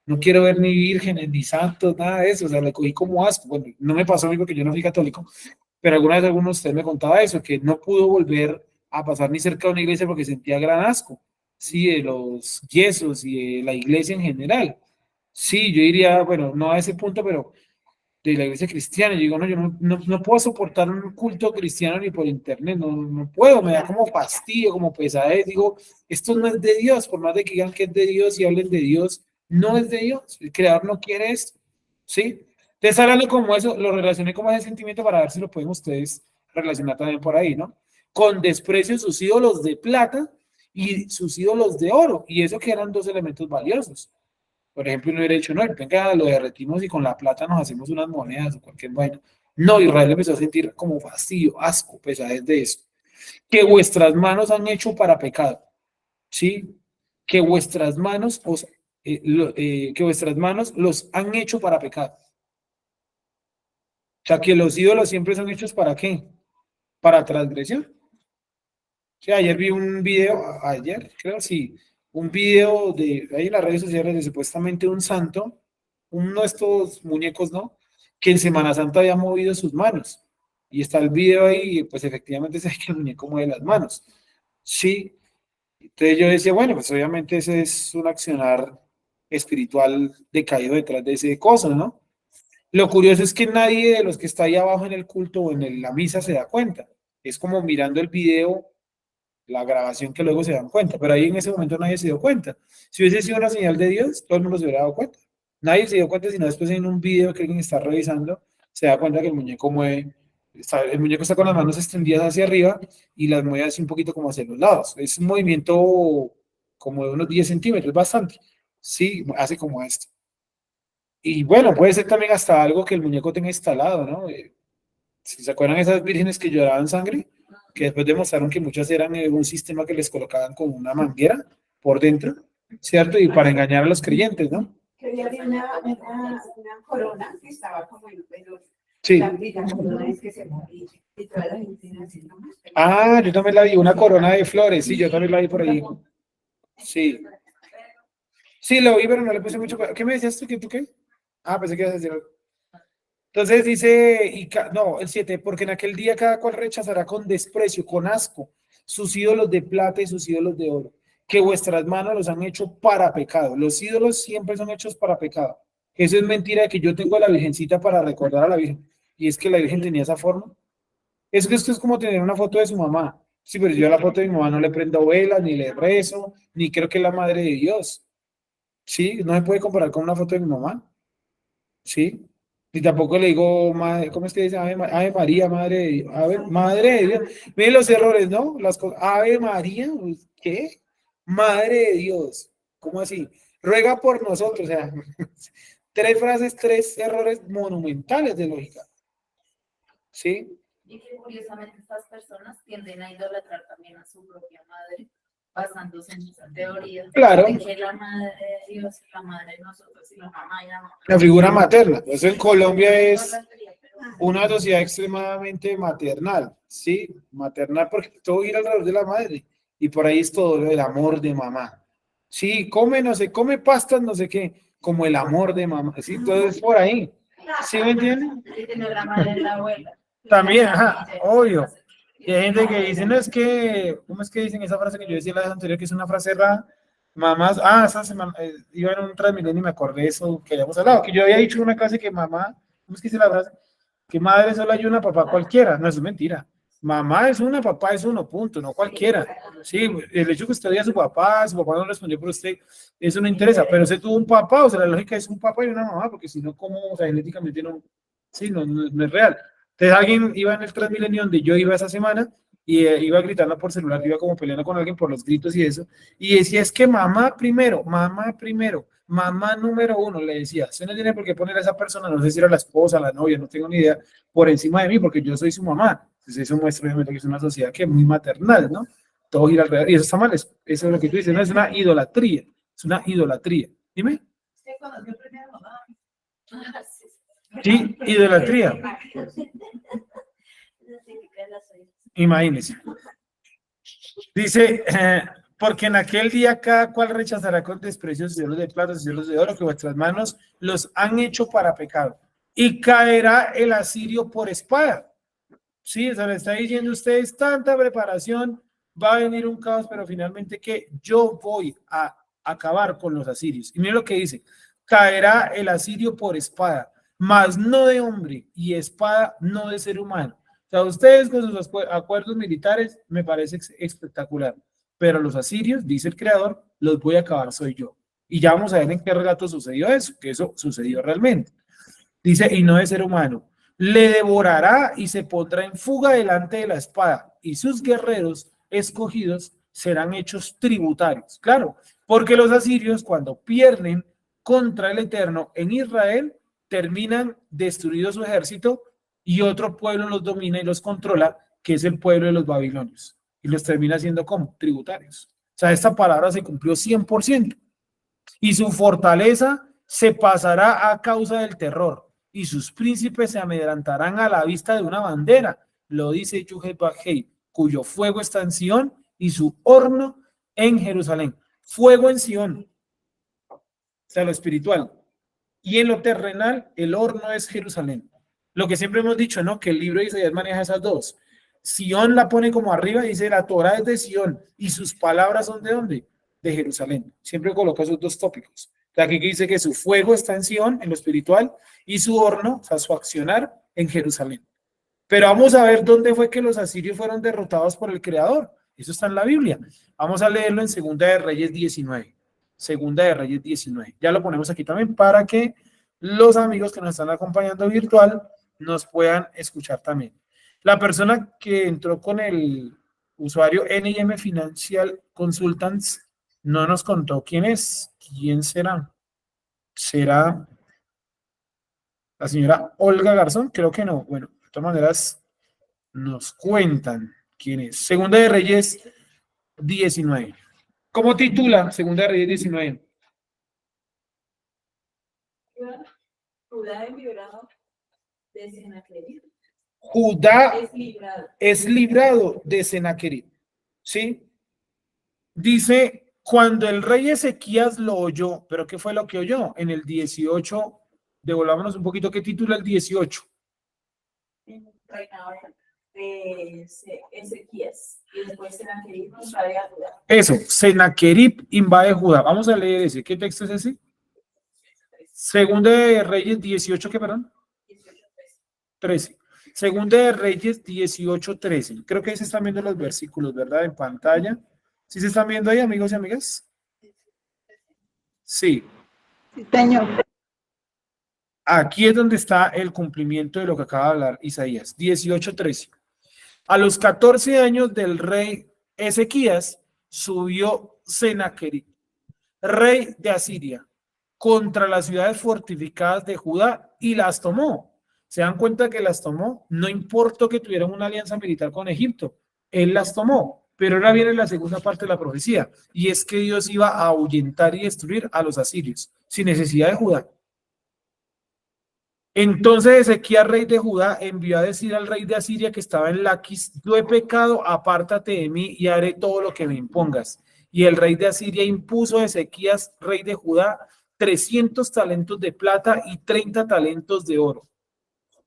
No quiero ver ni vírgenes, ni santos, nada de eso, o sea, le cogí como asco. Bueno, no me pasó a mí porque yo no fui católico, pero alguna vez alguno de ustedes me contaba eso, que no pudo volver a pasar ni cerca de una iglesia porque sentía gran asco, sí, de los yesos y de la iglesia en general. Sí, yo diría, bueno, no a ese punto, pero de la iglesia cristiana. Yo digo, no, yo no puedo soportar un culto cristiano ni por internet, no puedo, me da como fastidio, como pesadez. Digo, esto no es de Dios, por más de que digan que es de Dios y hablen de Dios, no es de Dios. El creador no quiere esto, ¿sí? Entonces, hablando como eso, lo relacioné como ese sentimiento para ver si lo pueden ustedes relacionar también por ahí, ¿no? Con desprecio sus ídolos de plata y sus ídolos de oro, y eso que eran dos elementos valiosos. Por ejemplo, uno hubiera dicho, no, venga, lo derretimos y con la plata nos hacemos unas monedas o cualquier vaina. No, Israel empezó a sentir como fastidio, asco, pesadez de eso. Que vuestras manos han hecho para pecado, ¿sí? Que vuestras manos que vuestras manos los han hecho para pecado. O sea, que los ídolos siempre son hechos para ¿qué? Para transgresión. O sea, ayer vi un video, ayer creo, sí, un video de ahí en las redes sociales de supuestamente un santo, uno de estos muñecos, ¿no? Que en Semana Santa había movido sus manos. Y está el video ahí, y pues efectivamente se ve que el muñeco mueve las manos. Sí. Entonces yo decía, bueno, pues obviamente ese es un accionar espiritual decaído detrás de ese cosa, ¿no? Lo curioso es que nadie de los que está ahí abajo en el culto o en la misa se da cuenta. Es como mirando el video, la grabación que luego se dan cuenta, pero ahí en ese momento nadie se dio cuenta. Si hubiese sido una señal de Dios, todo el mundo se hubiera dado cuenta. Nadie se dio cuenta, sino después en un video que alguien está revisando, se da cuenta que el muñeco mueve, el muñeco está con las manos extendidas hacia arriba y las mueve así un poquito como hacia los lados. Es un movimiento como de unos 10 centímetros, bastante. Sí, hace como esto. Y bueno, puede ser también hasta algo que el muñeco tenga instalado, ¿no? Si se acuerdan esas vírgenes que lloraban sangre, que después demostraron que muchas eran un sistema que les colocaban con una manguera por dentro, ¿cierto? Y para engañar a los creyentes, ¿no? Que había una corona que estaba como en pero Sí. la corona es que se movía y toda la gente haciendo más. Ah, yo también la vi, una corona de flores, sí, yo también la vi por ahí. Sí. Sí, lo vi, pero no le puse mucho. ¿Qué me decías tú? ¿Tú qué? Ah, pensé que ibas a decir algo. Entonces dice, no, el 7, porque en aquel día cada cual rechazará con desprecio, con asco, sus ídolos de plata y sus ídolos de oro, que vuestras manos los han hecho para pecado. Los ídolos siempre son hechos para pecado. Eso es mentira de que yo tengo a la Virgencita para recordar a la Virgen. Y es que la Virgen tenía esa forma. Es que esto es como tener una foto de su mamá. Sí, pero yo a la foto de mi mamá no le prendo velas, ni le rezo, ni creo que es la madre de Dios. Sí, no se puede comparar con una foto de mi mamá. Sí. Y tampoco le digo, madre, ¿cómo es que dice? Ave María, madre de Dios. Madre de Dios. Miren los errores, ¿no? Las cosas. Ave María, ¿qué? Madre de Dios. ¿Cómo así? Ruega por nosotros. O sea, tres frases, tres errores monumentales de lógica. ¿Sí? Y que curiosamente estas personas tienden a idolatrar también a su propia madre, basándose en esa teoría Claro. de que la madre de Dios es la madre de nosotros y la mamá y la mamá. La figura materna. Eso en Colombia es una sociedad extremadamente maternal, ¿sí? Maternal porque todo gira alrededor de la madre. Y por ahí es todo el amor de mamá. Sí, come, no sé, come pastas, no sé qué, como el amor de mamá. Sí, todo es por ahí. ¿Sí me entienden? Y tener la madre en la abuela. También, ajá, obvio. Y hay gente que dice, no es que, ¿cómo es que dicen esa frase que yo decía la vez anterior, que es una frase rara? Mamás, esa semana, iba en un Transmilenio y me acordé de eso que habíamos hablado, que yo había dicho en una clase que mamá, ¿cómo es que dice la frase? Que madre solo hay una, papá cualquiera. No, eso es mentira. Mamá es una, papá es uno, punto, no cualquiera. Sí, el hecho que usted odia a su papá no respondió por usted, eso no interesa, pero usted tuvo un papá, o sea, la lógica es un papá y una mamá, porque si no, ¿cómo, o sea, genéticamente no, sí, no es real. Entonces alguien iba en el Transmilenio donde yo iba esa semana y iba gritando por celular, iba como peleando con alguien por los gritos y eso, y decía, es que mamá primero, mamá número uno, le decía, usted no tiene por qué poner a esa persona, no sé si era la esposa, la novia, no tengo ni idea, por encima de mí, porque yo soy su mamá. Entonces eso muestra obviamente que es una sociedad que es muy maternal, ¿no? Todo gira alrededor. Y eso está mal, eso es lo que tú dices, no es una idolatría, es una idolatría. Dime. Sí, cuando yo aprendí a mamá. Sí, idolatría. Imagínense. Dice, porque en aquel día cada cual rechazará con desprecio sus cielos de plata, sus cielos de oro, que vuestras manos los han hecho para pecado. Y caerá el asirio por espada. Sí, o sea, le está diciendo a ustedes tanta preparación, va a venir un caos, pero finalmente que yo voy a acabar con los asirios. Y miren lo que dice, caerá el asirio por espada, mas no de hombre, y espada no de ser humano. O sea, ustedes con sus acuerdos militares me parece espectacular, pero los asirios, dice el creador, los voy a acabar soy yo. Y ya vamos a ver en qué relato sucedió eso, que eso sucedió realmente. Dice, y no de ser humano. Le devorará y se pondrá en fuga delante de la espada, y sus guerreros escogidos serán hechos tributarios. Claro, porque los asirios, cuando pierden contra el Eterno en Israel, terminan destruido su ejército y otro pueblo los domina y los controla, que es el pueblo de los babilonios. Y los termina siendo como tributarios. O sea, esta palabra se cumplió 100%. Y su fortaleza se pasará a causa del terror, y sus príncipes se amedrantarán a la vista de una bandera, lo dice Yuhet Bajei, cuyo fuego está en Sión y su horno en Jerusalén. Fuego en Sión, o sea, lo espiritual. Y en lo terrenal, el horno es Jerusalén. Lo que siempre hemos dicho, ¿no? Que el libro de Isaías maneja esas dos. Sión la pone como arriba y dice, la Torah es de Sión, y sus palabras son ¿de dónde? De Jerusalén. Siempre coloca esos dos tópicos. Aquí dice que su fuego está en Sión, en lo espiritual, y su horno, o sea, su accionar, en Jerusalén. Pero vamos a ver dónde fue que los asirios fueron derrotados por el Creador. Eso está en la Biblia. Vamos a leerlo en Segunda de Reyes 19. Segunda de Reyes 19. Ya lo ponemos aquí también para que los amigos que nos están acompañando virtual nos puedan escuchar también. La persona que entró con el usuario NIM Financial Consultants no nos contó quién es. ¿Quién será? ¿Será la señora Olga Garzón? Creo que no. Bueno, de todas maneras, nos cuentan quién es. Segunda de Reyes 19. ¿Cómo titula Segunda de Reyes 19? Judá es librado de Sennacherib. Judá Es librado de Sennacherib. ¿Sí? Dice, cuando el rey Ezequías lo oyó, ¿pero qué fue lo que oyó? En el 18, devolvámonos un poquito, ¿qué titula el 18? reinador de Ezequías y después Sennacherib invade a Judá. Eso, Sennacherib invade Judá. Vamos a leer ese. ¿Qué texto es ese? Segunda de Reyes 18, ¿qué perdón? 13. Segunda de Reyes 18, 13. Creo que ahí se están viendo los versículos, ¿verdad? En pantalla. ¿Sí se están viendo ahí, amigos y amigas? Sí. Sí, señor. Aquí es donde está el cumplimiento de lo que acaba de hablar Isaías. 18, 13. A los 14 años del rey Ezequías subió Sennacherib, rey de Asiria, contra las ciudades fortificadas de Judá y las tomó. ¿Se dan cuenta que las tomó? No importó que tuvieran una alianza militar con Egipto, él las tomó. Pero ahora viene la segunda parte de la profecía, y es que Dios iba a ahuyentar y destruir a los asirios, sin necesidad de Judá. Entonces Ezequías, rey de Judá, envió a decir al rey de Asiria que estaba en Laquis, yo he pecado, apártate de mí y haré todo lo que me impongas. Y el rey de Asiria impuso a Ezequías, rey de Judá, 300 talentos de plata y 30 talentos de oro.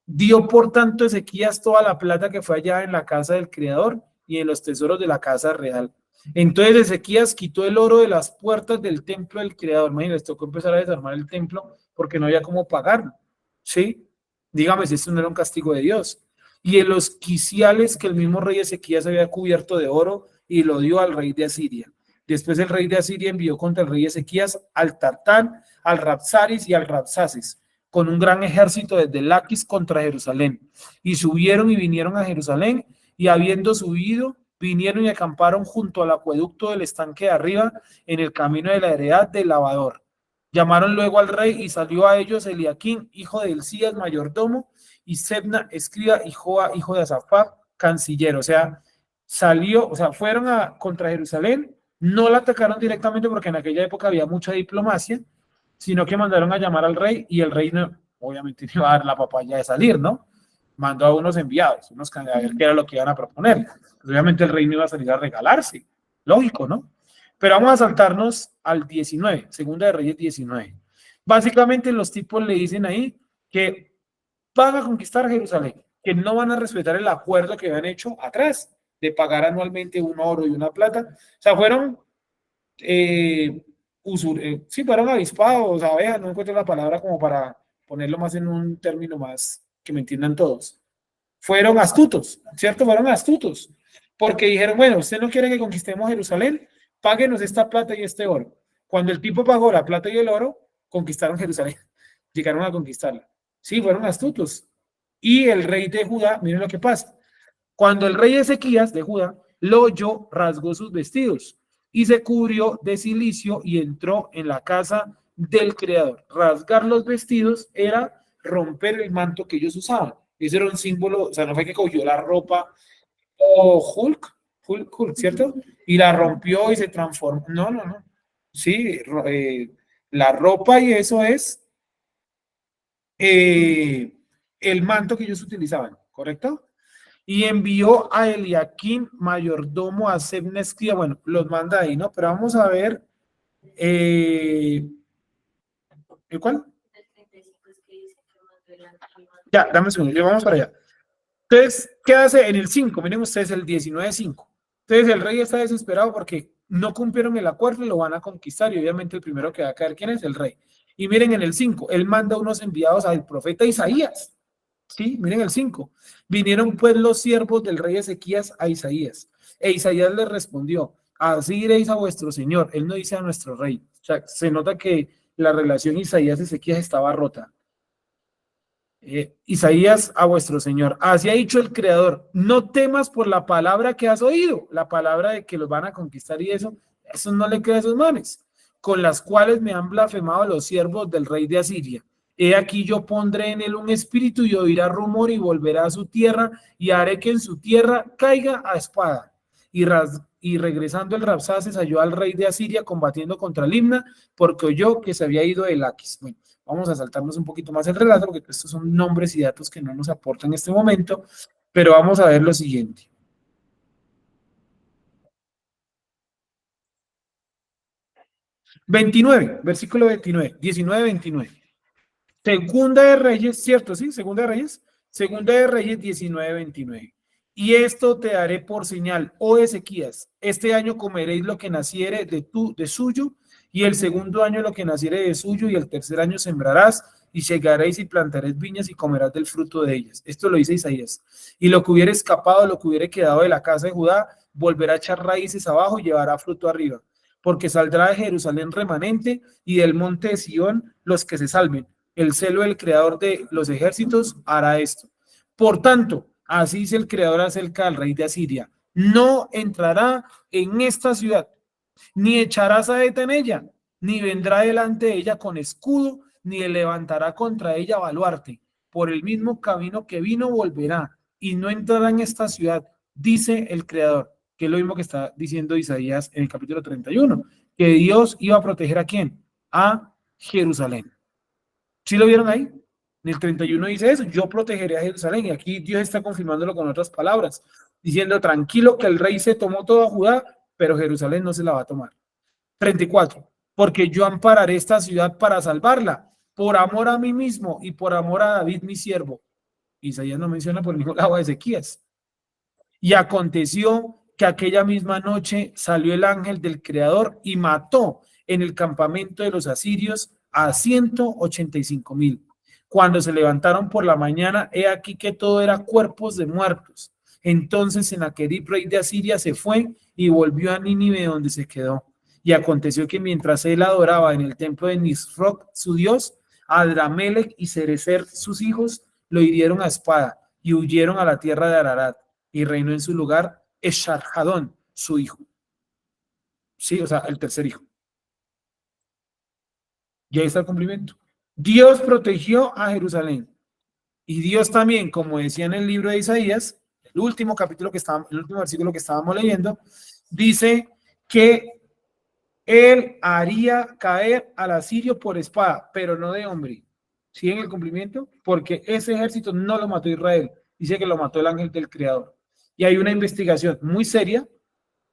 Dio por tanto Ezequías toda la plata que fue allá en la casa del Creador y en los tesoros de la casa real. Entonces Ezequías quitó el oro de las puertas del templo del Creador. Imagínense, tocó empezar a desarmar el templo porque no había cómo pagarlo. ¿Sí? Dígame si esto no era un castigo de Dios. Y en los quiciales que el mismo rey Ezequías había cubierto de oro y lo dio al rey de Asiria. Después el rey de Asiria envió contra el rey Ezequías al Tartán, al Rabsaris y al Rabsaces, con un gran ejército desde Laquis contra Jerusalén. Y subieron y vinieron a Jerusalén, y habiendo subido, vinieron y acamparon junto al acueducto del estanque de arriba, en el camino de la heredad del lavador. Llamaron luego al rey, y salió a ellos Eliaquín, hijo de Hilcías, mayordomo, y Sebna, escriba, y Joa, hijo de Asaphat, canciller. O sea, fueron contra Jerusalén, no la atacaron directamente porque en aquella época había mucha diplomacia, sino que mandaron a llamar al rey, y el rey no, obviamente no iba a dar la papaya de salir, ¿no? Mandó a unos enviados, a ver qué era lo que iban a proponer. Pues obviamente el rey no iba a salir a regalarse, lógico, ¿no? Pero vamos a saltarnos al 19, Segunda de Reyes 19. Básicamente los tipos le dicen ahí que van a conquistar Jerusalén, que no van a respetar el acuerdo que habían hecho atrás de pagar anualmente un oro y una plata. O sea, fueron sí, fueron avispados, abejas, no encuentro la palabra como para ponerlo más en un término más que me entiendan todos. Fueron astutos, ¿cierto? Fueron astutos, porque dijeron, bueno, usted no quiere que conquistemos Jerusalén, páguenos esta plata y este oro. Cuando el tipo pagó la plata y el oro, conquistaron Jerusalén, llegaron a conquistarla. Sí, fueron astutos. Y el rey de Judá, miren lo que pasa. Cuando el rey Ezequías de Judá lo oyó, rasgó sus vestidos y se cubrió de cilicio y entró en la casa del Creador. Rasgar los vestidos era romper el manto que ellos usaban. Ese era un símbolo, o sea, no fue que cogió la ropa o Hulk, ¿cierto? Y la rompió y se transformó. No, no, no. Sí, la ropa y eso es el manto que ellos utilizaban, ¿correcto? Y envió a Eliaquín, mayordomo, a Sebna, escriba. Bueno, los manda ahí, ¿no? Pero vamos a ver. ¿El cuál? Ya, dame un segundo, vamos para allá. Entonces, ¿qué hace en el 5? Miren ustedes el 19:5. Entonces, el rey está desesperado porque no cumplieron el acuerdo y lo van a conquistar. Y obviamente el primero que va a caer, ¿quién es? El rey. Y miren en el 5, él manda unos enviados al profeta Isaías. Sí, miren el 5. Vinieron pues los siervos del rey Ezequías a Isaías. E Isaías les respondió, así iréis a vuestro señor. Él no dice a nuestro rey. O sea, se nota que la relación Isaías-Ezequías estaba rota. Isaías a vuestro señor. Así ha dicho el Creador, no temas por la palabra que has oído, la palabra de que los van a conquistar y eso no le queda a sus manos, con las cuales me han blasfemado los siervos del rey de Asiria. He aquí yo pondré en él un espíritu y oirá rumor y volverá a su tierra y haré que en su tierra caiga a espada. Y regresando el Rabsaces halló al rey de Asiria combatiendo contra Limna porque oyó que se había ido de Laquis. Bueno, vamos a saltarnos un poquito más el relato porque estos son nombres y datos que no nos aportan en este momento, pero vamos a ver lo siguiente. Versículo 29, 19-29. Segunda de Reyes, ¿cierto? Sí, Segunda de Reyes. Segunda de Reyes 19-29. Y esto te daré por señal, oh Ezequías, este año comeréis lo que naciere de suyo, y el segundo año lo que naciere de suyo, y el tercer año sembrarás, y llegaréis y plantaréis viñas y comerás del fruto de ellas. Esto lo dice Isaías. Y lo que hubiera escapado, lo que hubiera quedado de la casa de Judá, volverá a echar raíces abajo y llevará fruto arriba. Porque saldrá de Jerusalén remanente y del monte de Sión los que se salven. El celo del Creador de los ejércitos hará esto. Por tanto, así dice el Creador acerca del rey de Asiria: no entrará en esta ciudad, ni echará saeta en ella, ni vendrá delante de ella con escudo, ni levantará contra ella baluarte. Por el mismo camino que vino volverá, y no entrará en esta ciudad, dice el Creador, que es lo mismo que está diciendo Isaías en el capítulo 31, que Dios iba a proteger ¿a quién? A Jerusalén. ¿Sí lo vieron ahí? En el 31 dice eso, yo protegeré a Jerusalén, y aquí Dios está confirmándolo con otras palabras, diciendo tranquilo que el rey se tomó toda Judá, pero Jerusalén no se la va a tomar. 34, porque yo ampararé esta ciudad para salvarla, por amor a mí mismo y por amor a David mi siervo. Isaías no menciona por ningún lado a Ezequías. Y aconteció que aquella misma noche salió el ángel del Creador y mató en el campamento de los asirios a 185,000. Cuando se levantaron por la mañana, he aquí que todo era cuerpos de muertos. Entonces Sennacherib, rey de Asiria, se fue y volvió a Nínive, donde se quedó. Y aconteció que mientras él adoraba en el templo de Nisroch, su dios, Adramelech y Sarecer, sus hijos, lo hirieron a espada y huyeron a la tierra de Ararat, y reinó en su lugar Esarhadón, su hijo. Sí, o sea, el tercer hijo. Y ahí está el cumplimiento. Dios protegió a Jerusalén. Y Dios también, como decía en el libro de Isaías, el último capítulo que estábamos, el último versículo que estábamos leyendo, dice que él haría caer al asirio por espada, pero no de hombre. ¿Sí en el cumplimiento? Porque ese ejército no lo mató Israel, dice que lo mató el ángel del Creador. Y hay una investigación muy seria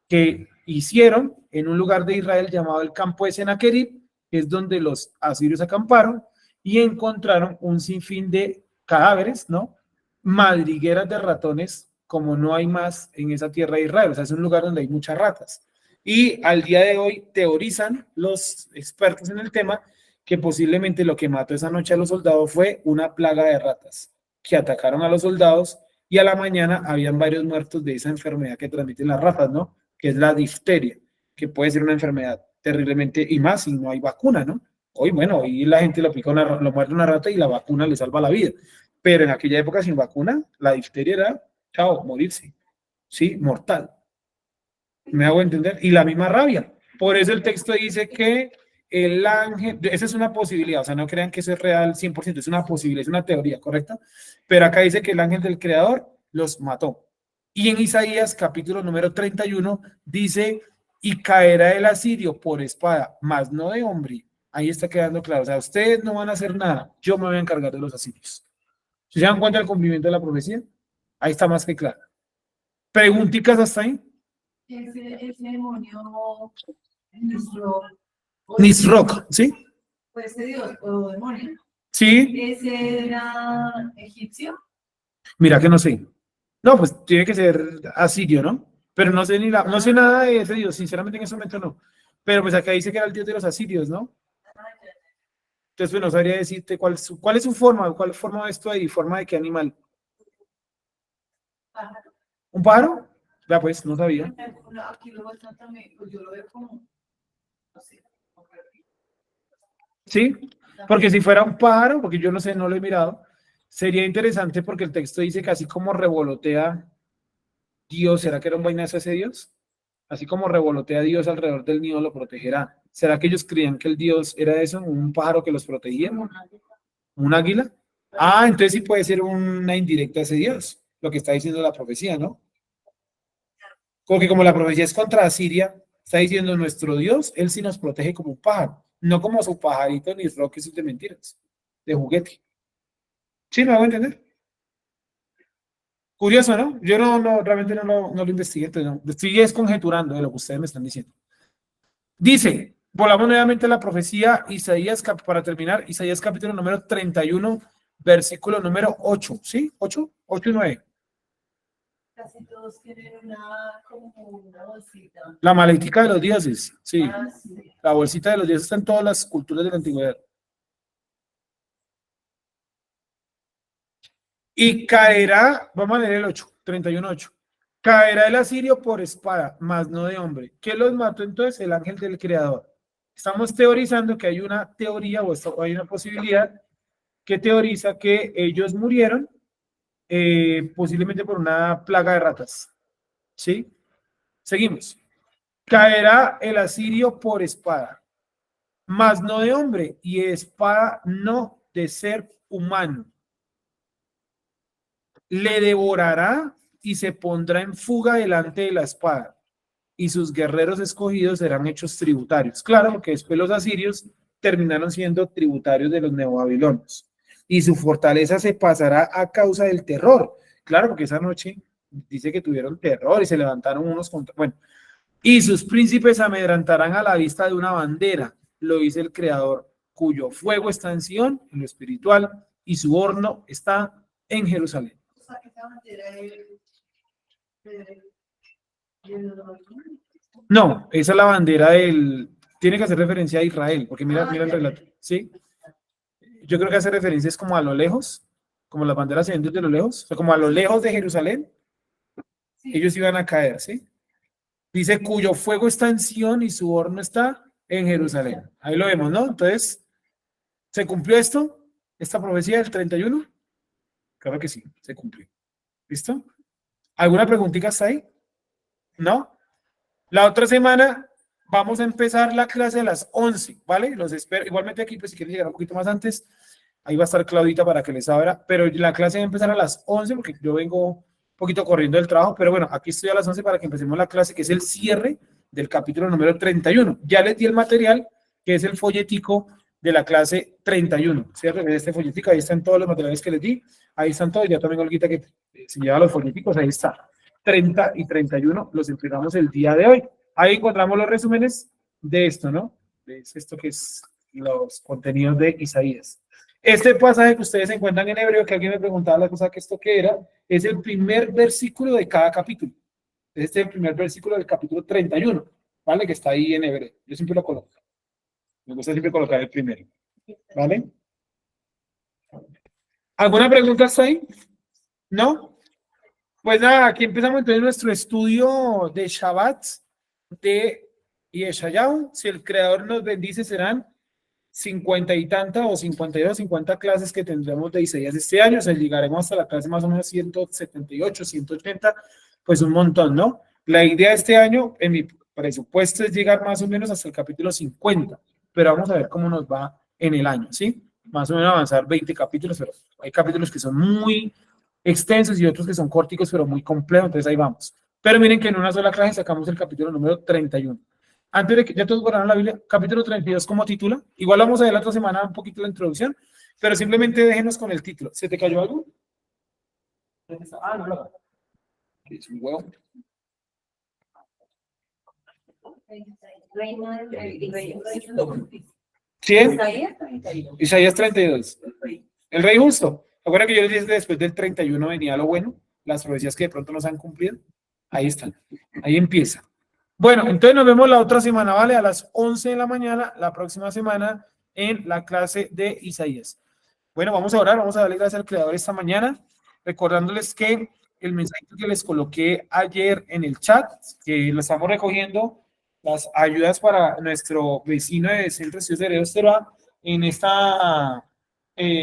que hicieron en un lugar de Israel llamado el campo de Sennacherib, que es donde los asirios acamparon, y encontraron un sinfín de cadáveres, ¿no? Madrigueras de ratones, como no hay más en esa tierra de Israel. O sea, es un lugar donde hay muchas ratas. Y al día de hoy teorizan los expertos en el tema que posiblemente lo que mató esa noche a los soldados fue una plaga de ratas que atacaron a los soldados, y a la mañana habían varios muertos de esa enfermedad que transmiten las ratas, ¿no? Que es la difteria, que puede ser una enfermedad terriblemente, y más si no hay vacuna, ¿no? Hoy, bueno, hoy la gente lo muerde una rata y la vacuna le salva la vida. Pero en aquella época sin vacuna, la difteria era, chao, morirse. Sí, mortal. ¿Me hago entender? Y la misma rabia. Por eso el texto dice que el ángel, esa es una posibilidad, o sea, no crean que eso es real 100%, es una posibilidad, es una teoría, ¿correcto? Pero acá dice que el ángel del Creador los mató. Y en Isaías, capítulo número 31, dice, y caerá el asirio por espada, mas no de hombre. Ahí está quedando claro, o sea, ustedes no van a hacer nada, yo me voy a encargar de los asirios. ¿Se dan cuenta del cumplimiento de la profecía? Ahí está más que claro. ¿Preguntitas hasta ahí? Ese demonio, Nisroch, ¿sí? pues ese dios o demonio, Sí. ese era egipcio. Mira que no sé. No, pues tiene que ser asirio, ¿no? Pero no sé no sé nada de ese dios, sinceramente en ese momento no. Pero pues acá dice que era el dios de los asirios, ¿no? Entonces, pues no sabría decirte cuál es su forma, cuál forma de esto ahí, forma de qué animal. Pájaro. ¿Un pájaro? Ya pues, no sabía. Aquí lo muestran también, pues yo lo veo como, no sé, Sí, porque si fuera un pájaro, porque yo no sé, no lo he mirado, sería interesante porque el texto dice que así como revolotea Dios, ¿será que era un vainazo ese Dios? Así como revolotea Dios alrededor del nido, lo protegerá. ¿Será que ellos creían que el Dios era eso, un pájaro que los protegía? ¿Un águila? Ah, entonces sí puede ser una indirecta a ese Dios, lo que está diciendo la profecía, ¿no? Porque como la profecía es contra Asiria, está diciendo nuestro Dios, él sí nos protege como un pájaro, no como su pajarito ni roques de mentiras, de juguete. ¿Sí me hago entender? Curioso, ¿no? Yo realmente no lo investigué, entonces no. Estoy desconjeturando de lo que ustedes me están diciendo. Dice, volvamos nuevamente a la profecía, Isaías, para terminar, Isaías capítulo número 31, versículo número 8, ¿sí? 8, 8 y 9. casi todos tienen como una bolsita. La malética de los dioses, sí. Sí. La bolsita de los dioses está en todas las culturas de la antigüedad. Y caerá, vamos a leer el 8, 31:8. Caerá el asirio por espada, mas no de hombre. ¿Qué los mató entonces? El ángel del Creador. Estamos teorizando que hay una teoría o hay una posibilidad que teoriza que ellos murieron posiblemente por una plaga de ratas. ¿Sí? Seguimos. Caerá el asirio por espada, mas no de hombre, y espada no de ser humano. Le devorará y se pondrá en fuga delante de la espada, y sus guerreros escogidos serán hechos tributarios. Claro, porque después los asirios terminaron siendo tributarios de los neobabilonios, y su fortaleza se pasará a causa del terror. Claro, porque esa noche dice que tuvieron terror y se levantaron unos contra... Bueno, y sus príncipes amedrantarán a la vista de una bandera, lo dice el Creador, cuyo fuego está en Sion, en lo espiritual, y su horno está en Jerusalén. No, esa es la bandera del... Tiene que hacer referencia a Israel, porque mira el relato, ¿sí? Yo creo que hace referencia es como a lo lejos, como las banderas se ven desde lo lejos, o sea, como a lo lejos de Jerusalén, ellos iban a caer, ¿sí? Dice, cuyo fuego está en Sion y su horno está en Jerusalén. Ahí lo vemos, ¿no? Entonces, ¿se cumplió esto? ¿Esta profecía del 31? Claro que sí, se cumplió. ¿Listo? ¿Alguna preguntita hasta ahí? ¿No? La otra semana vamos a empezar la clase a las 11, ¿vale? Los espero. Igualmente aquí, pues si quieren llegar un poquito más antes, ahí va a estar Claudita para que les abra, pero la clase va a empezar a las 11 porque yo vengo un poquito corriendo del trabajo, pero bueno, aquí estoy a las 11 para que empecemos la clase, que es el cierre del capítulo número 31. Ya les di el material, que es el folletico de la clase 31, ¿cierto? Este folletico, ahí están todos los materiales que les di, ahí están todos, ya también Olguita que se lleva los folleticos, ahí está. 30 y 31 los entregamos el día de hoy. Ahí encontramos los resúmenes de esto, ¿no? Es esto que es los contenidos de Isaías. Este pasaje que ustedes encuentran en hebreo, que alguien me preguntaba la cosa que esto que era, es el primer versículo de cada capítulo. Este es el primer versículo del capítulo 31, ¿vale? Que está ahí en hebreo. Yo siempre lo coloco. Me gusta siempre colocar el primero, ¿vale? ¿Alguna pregunta hasta ahí? ¿No? Pues nada, aquí empezamos entonces nuestro estudio de Shabbat de Yeshayahu. Si el Creador nos bendice, serán 50 y tantas o 52, 50 clases que tendremos de Isaías este año. O sea, llegaremos hasta la clase más o menos 178, 180, pues un montón, ¿no? La idea de este año, en mi presupuesto, es llegar más o menos hasta el capítulo 50, pero vamos a ver cómo nos va en el año, ¿sí? Más o menos avanzar 20 capítulos, pero hay capítulos que son muy extensos y otros que son corticos, pero muy complejos, entonces ahí vamos. Pero miren que en una sola clase sacamos el capítulo número 31. Antes de que ya todos guardaron la Biblia, capítulo 32, ¿cómo titula? Igual vamos a ver la otra semana un poquito la introducción, pero simplemente déjenos con el título. ¿Se te cayó algo? Ah, no. Es un huevo. ¿Quién? Isaías 32. El rey justo. ¿Recuerdan que yo les dije que después del 31 venía lo bueno? Las profecías que de pronto no se han cumplido. Ahí están. Ahí empieza. Bueno, entonces nos vemos la otra semana, ¿vale? A las 11 de la mañana, la próxima semana, en la clase de Isaías. Bueno, vamos a orar, vamos a darle gracias al Creador esta mañana, recordándoles que el mensaje que les coloqué ayer en el chat, que lo estamos recogiendo, las ayudas para nuestro vecino de Centro de Estudios de Heredos Teruá, en esta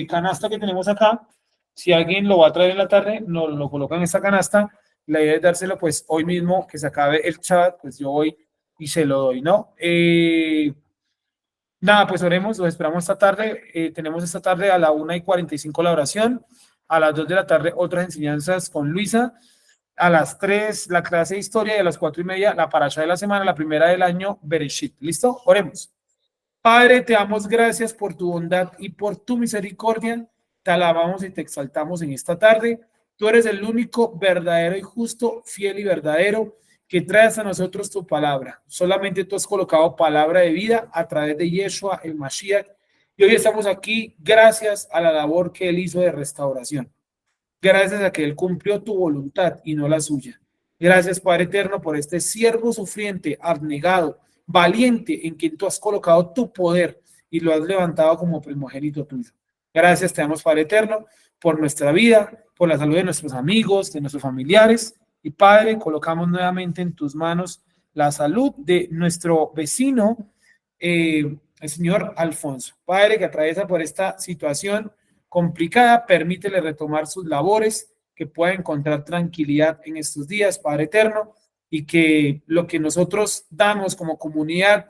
canasta que tenemos acá. Si alguien lo va a traer en la tarde, nos lo coloca en esta canasta. La idea es dárselo pues hoy mismo, que se acabe el chat, pues yo voy y se lo doy, ¿no? Nada, pues oremos, los esperamos esta tarde. Tenemos esta tarde a la 1:45 la oración, a las 2 de la tarde otras enseñanzas con Luisa, a las 3 la clase de historia y a las 4:30 la parasha de la semana, la primera del año, Bereshit. ¿Listo? Oremos. Padre, te damos gracias por tu bondad y por tu misericordia. Te alabamos y te exaltamos en esta tarde. Tú eres el único verdadero y justo, fiel y verdadero, que traes a nosotros tu palabra. Solamente tú has colocado palabra de vida a través de Yeshua, el Mashiach. Y hoy estamos aquí gracias a la labor que él hizo de restauración. Gracias a que él cumplió tu voluntad y no la suya. Gracias, Padre eterno, por este siervo sufriente, abnegado, valiente, en quien tú has colocado tu poder y lo has levantado como primogénito tuyo. Gracias te damos, Padre eterno, por nuestra vida, por la salud de nuestros amigos, de nuestros familiares. Y Padre, colocamos nuevamente en tus manos la salud de nuestro vecino, el señor Alfonso. Padre, que atraviesa por esta situación complicada, permítele retomar sus labores, que pueda encontrar tranquilidad en estos días, Padre eterno, y que lo que nosotros damos como comunidad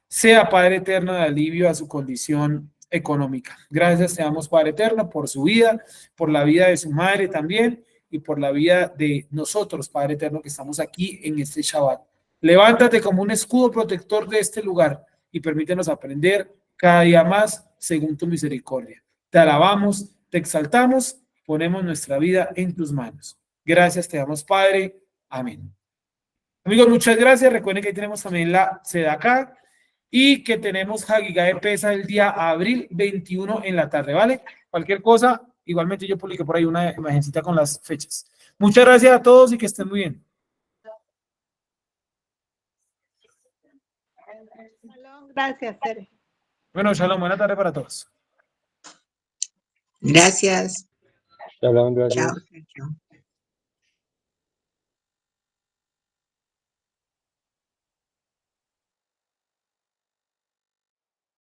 sea, Padre eterno, de alivio a su condición económica. Gracias te damos, Padre eterno, por su vida, por la vida de su madre también, y por la vida de nosotros, Padre eterno, que estamos aquí en este Shabbat. Levántate como un escudo protector de este lugar y permítenos aprender cada día más según tu misericordia. Te alabamos, te exaltamos, ponemos nuestra vida en tus manos. Gracias te damos, Padre. Amén. Amigos, muchas gracias. Recuerden que ahí tenemos también la Sedaká y que tenemos Hagigá de Pesa el día abril 21 en la tarde, ¿vale? Cualquier cosa, igualmente yo publiqué por ahí una imagencita con las fechas. Muchas gracias a todos y que estén muy bien. Gracias, Tere. Bueno, shalom, buena tarde para todos. Gracias. Shalom, gracias. Chao. Chao.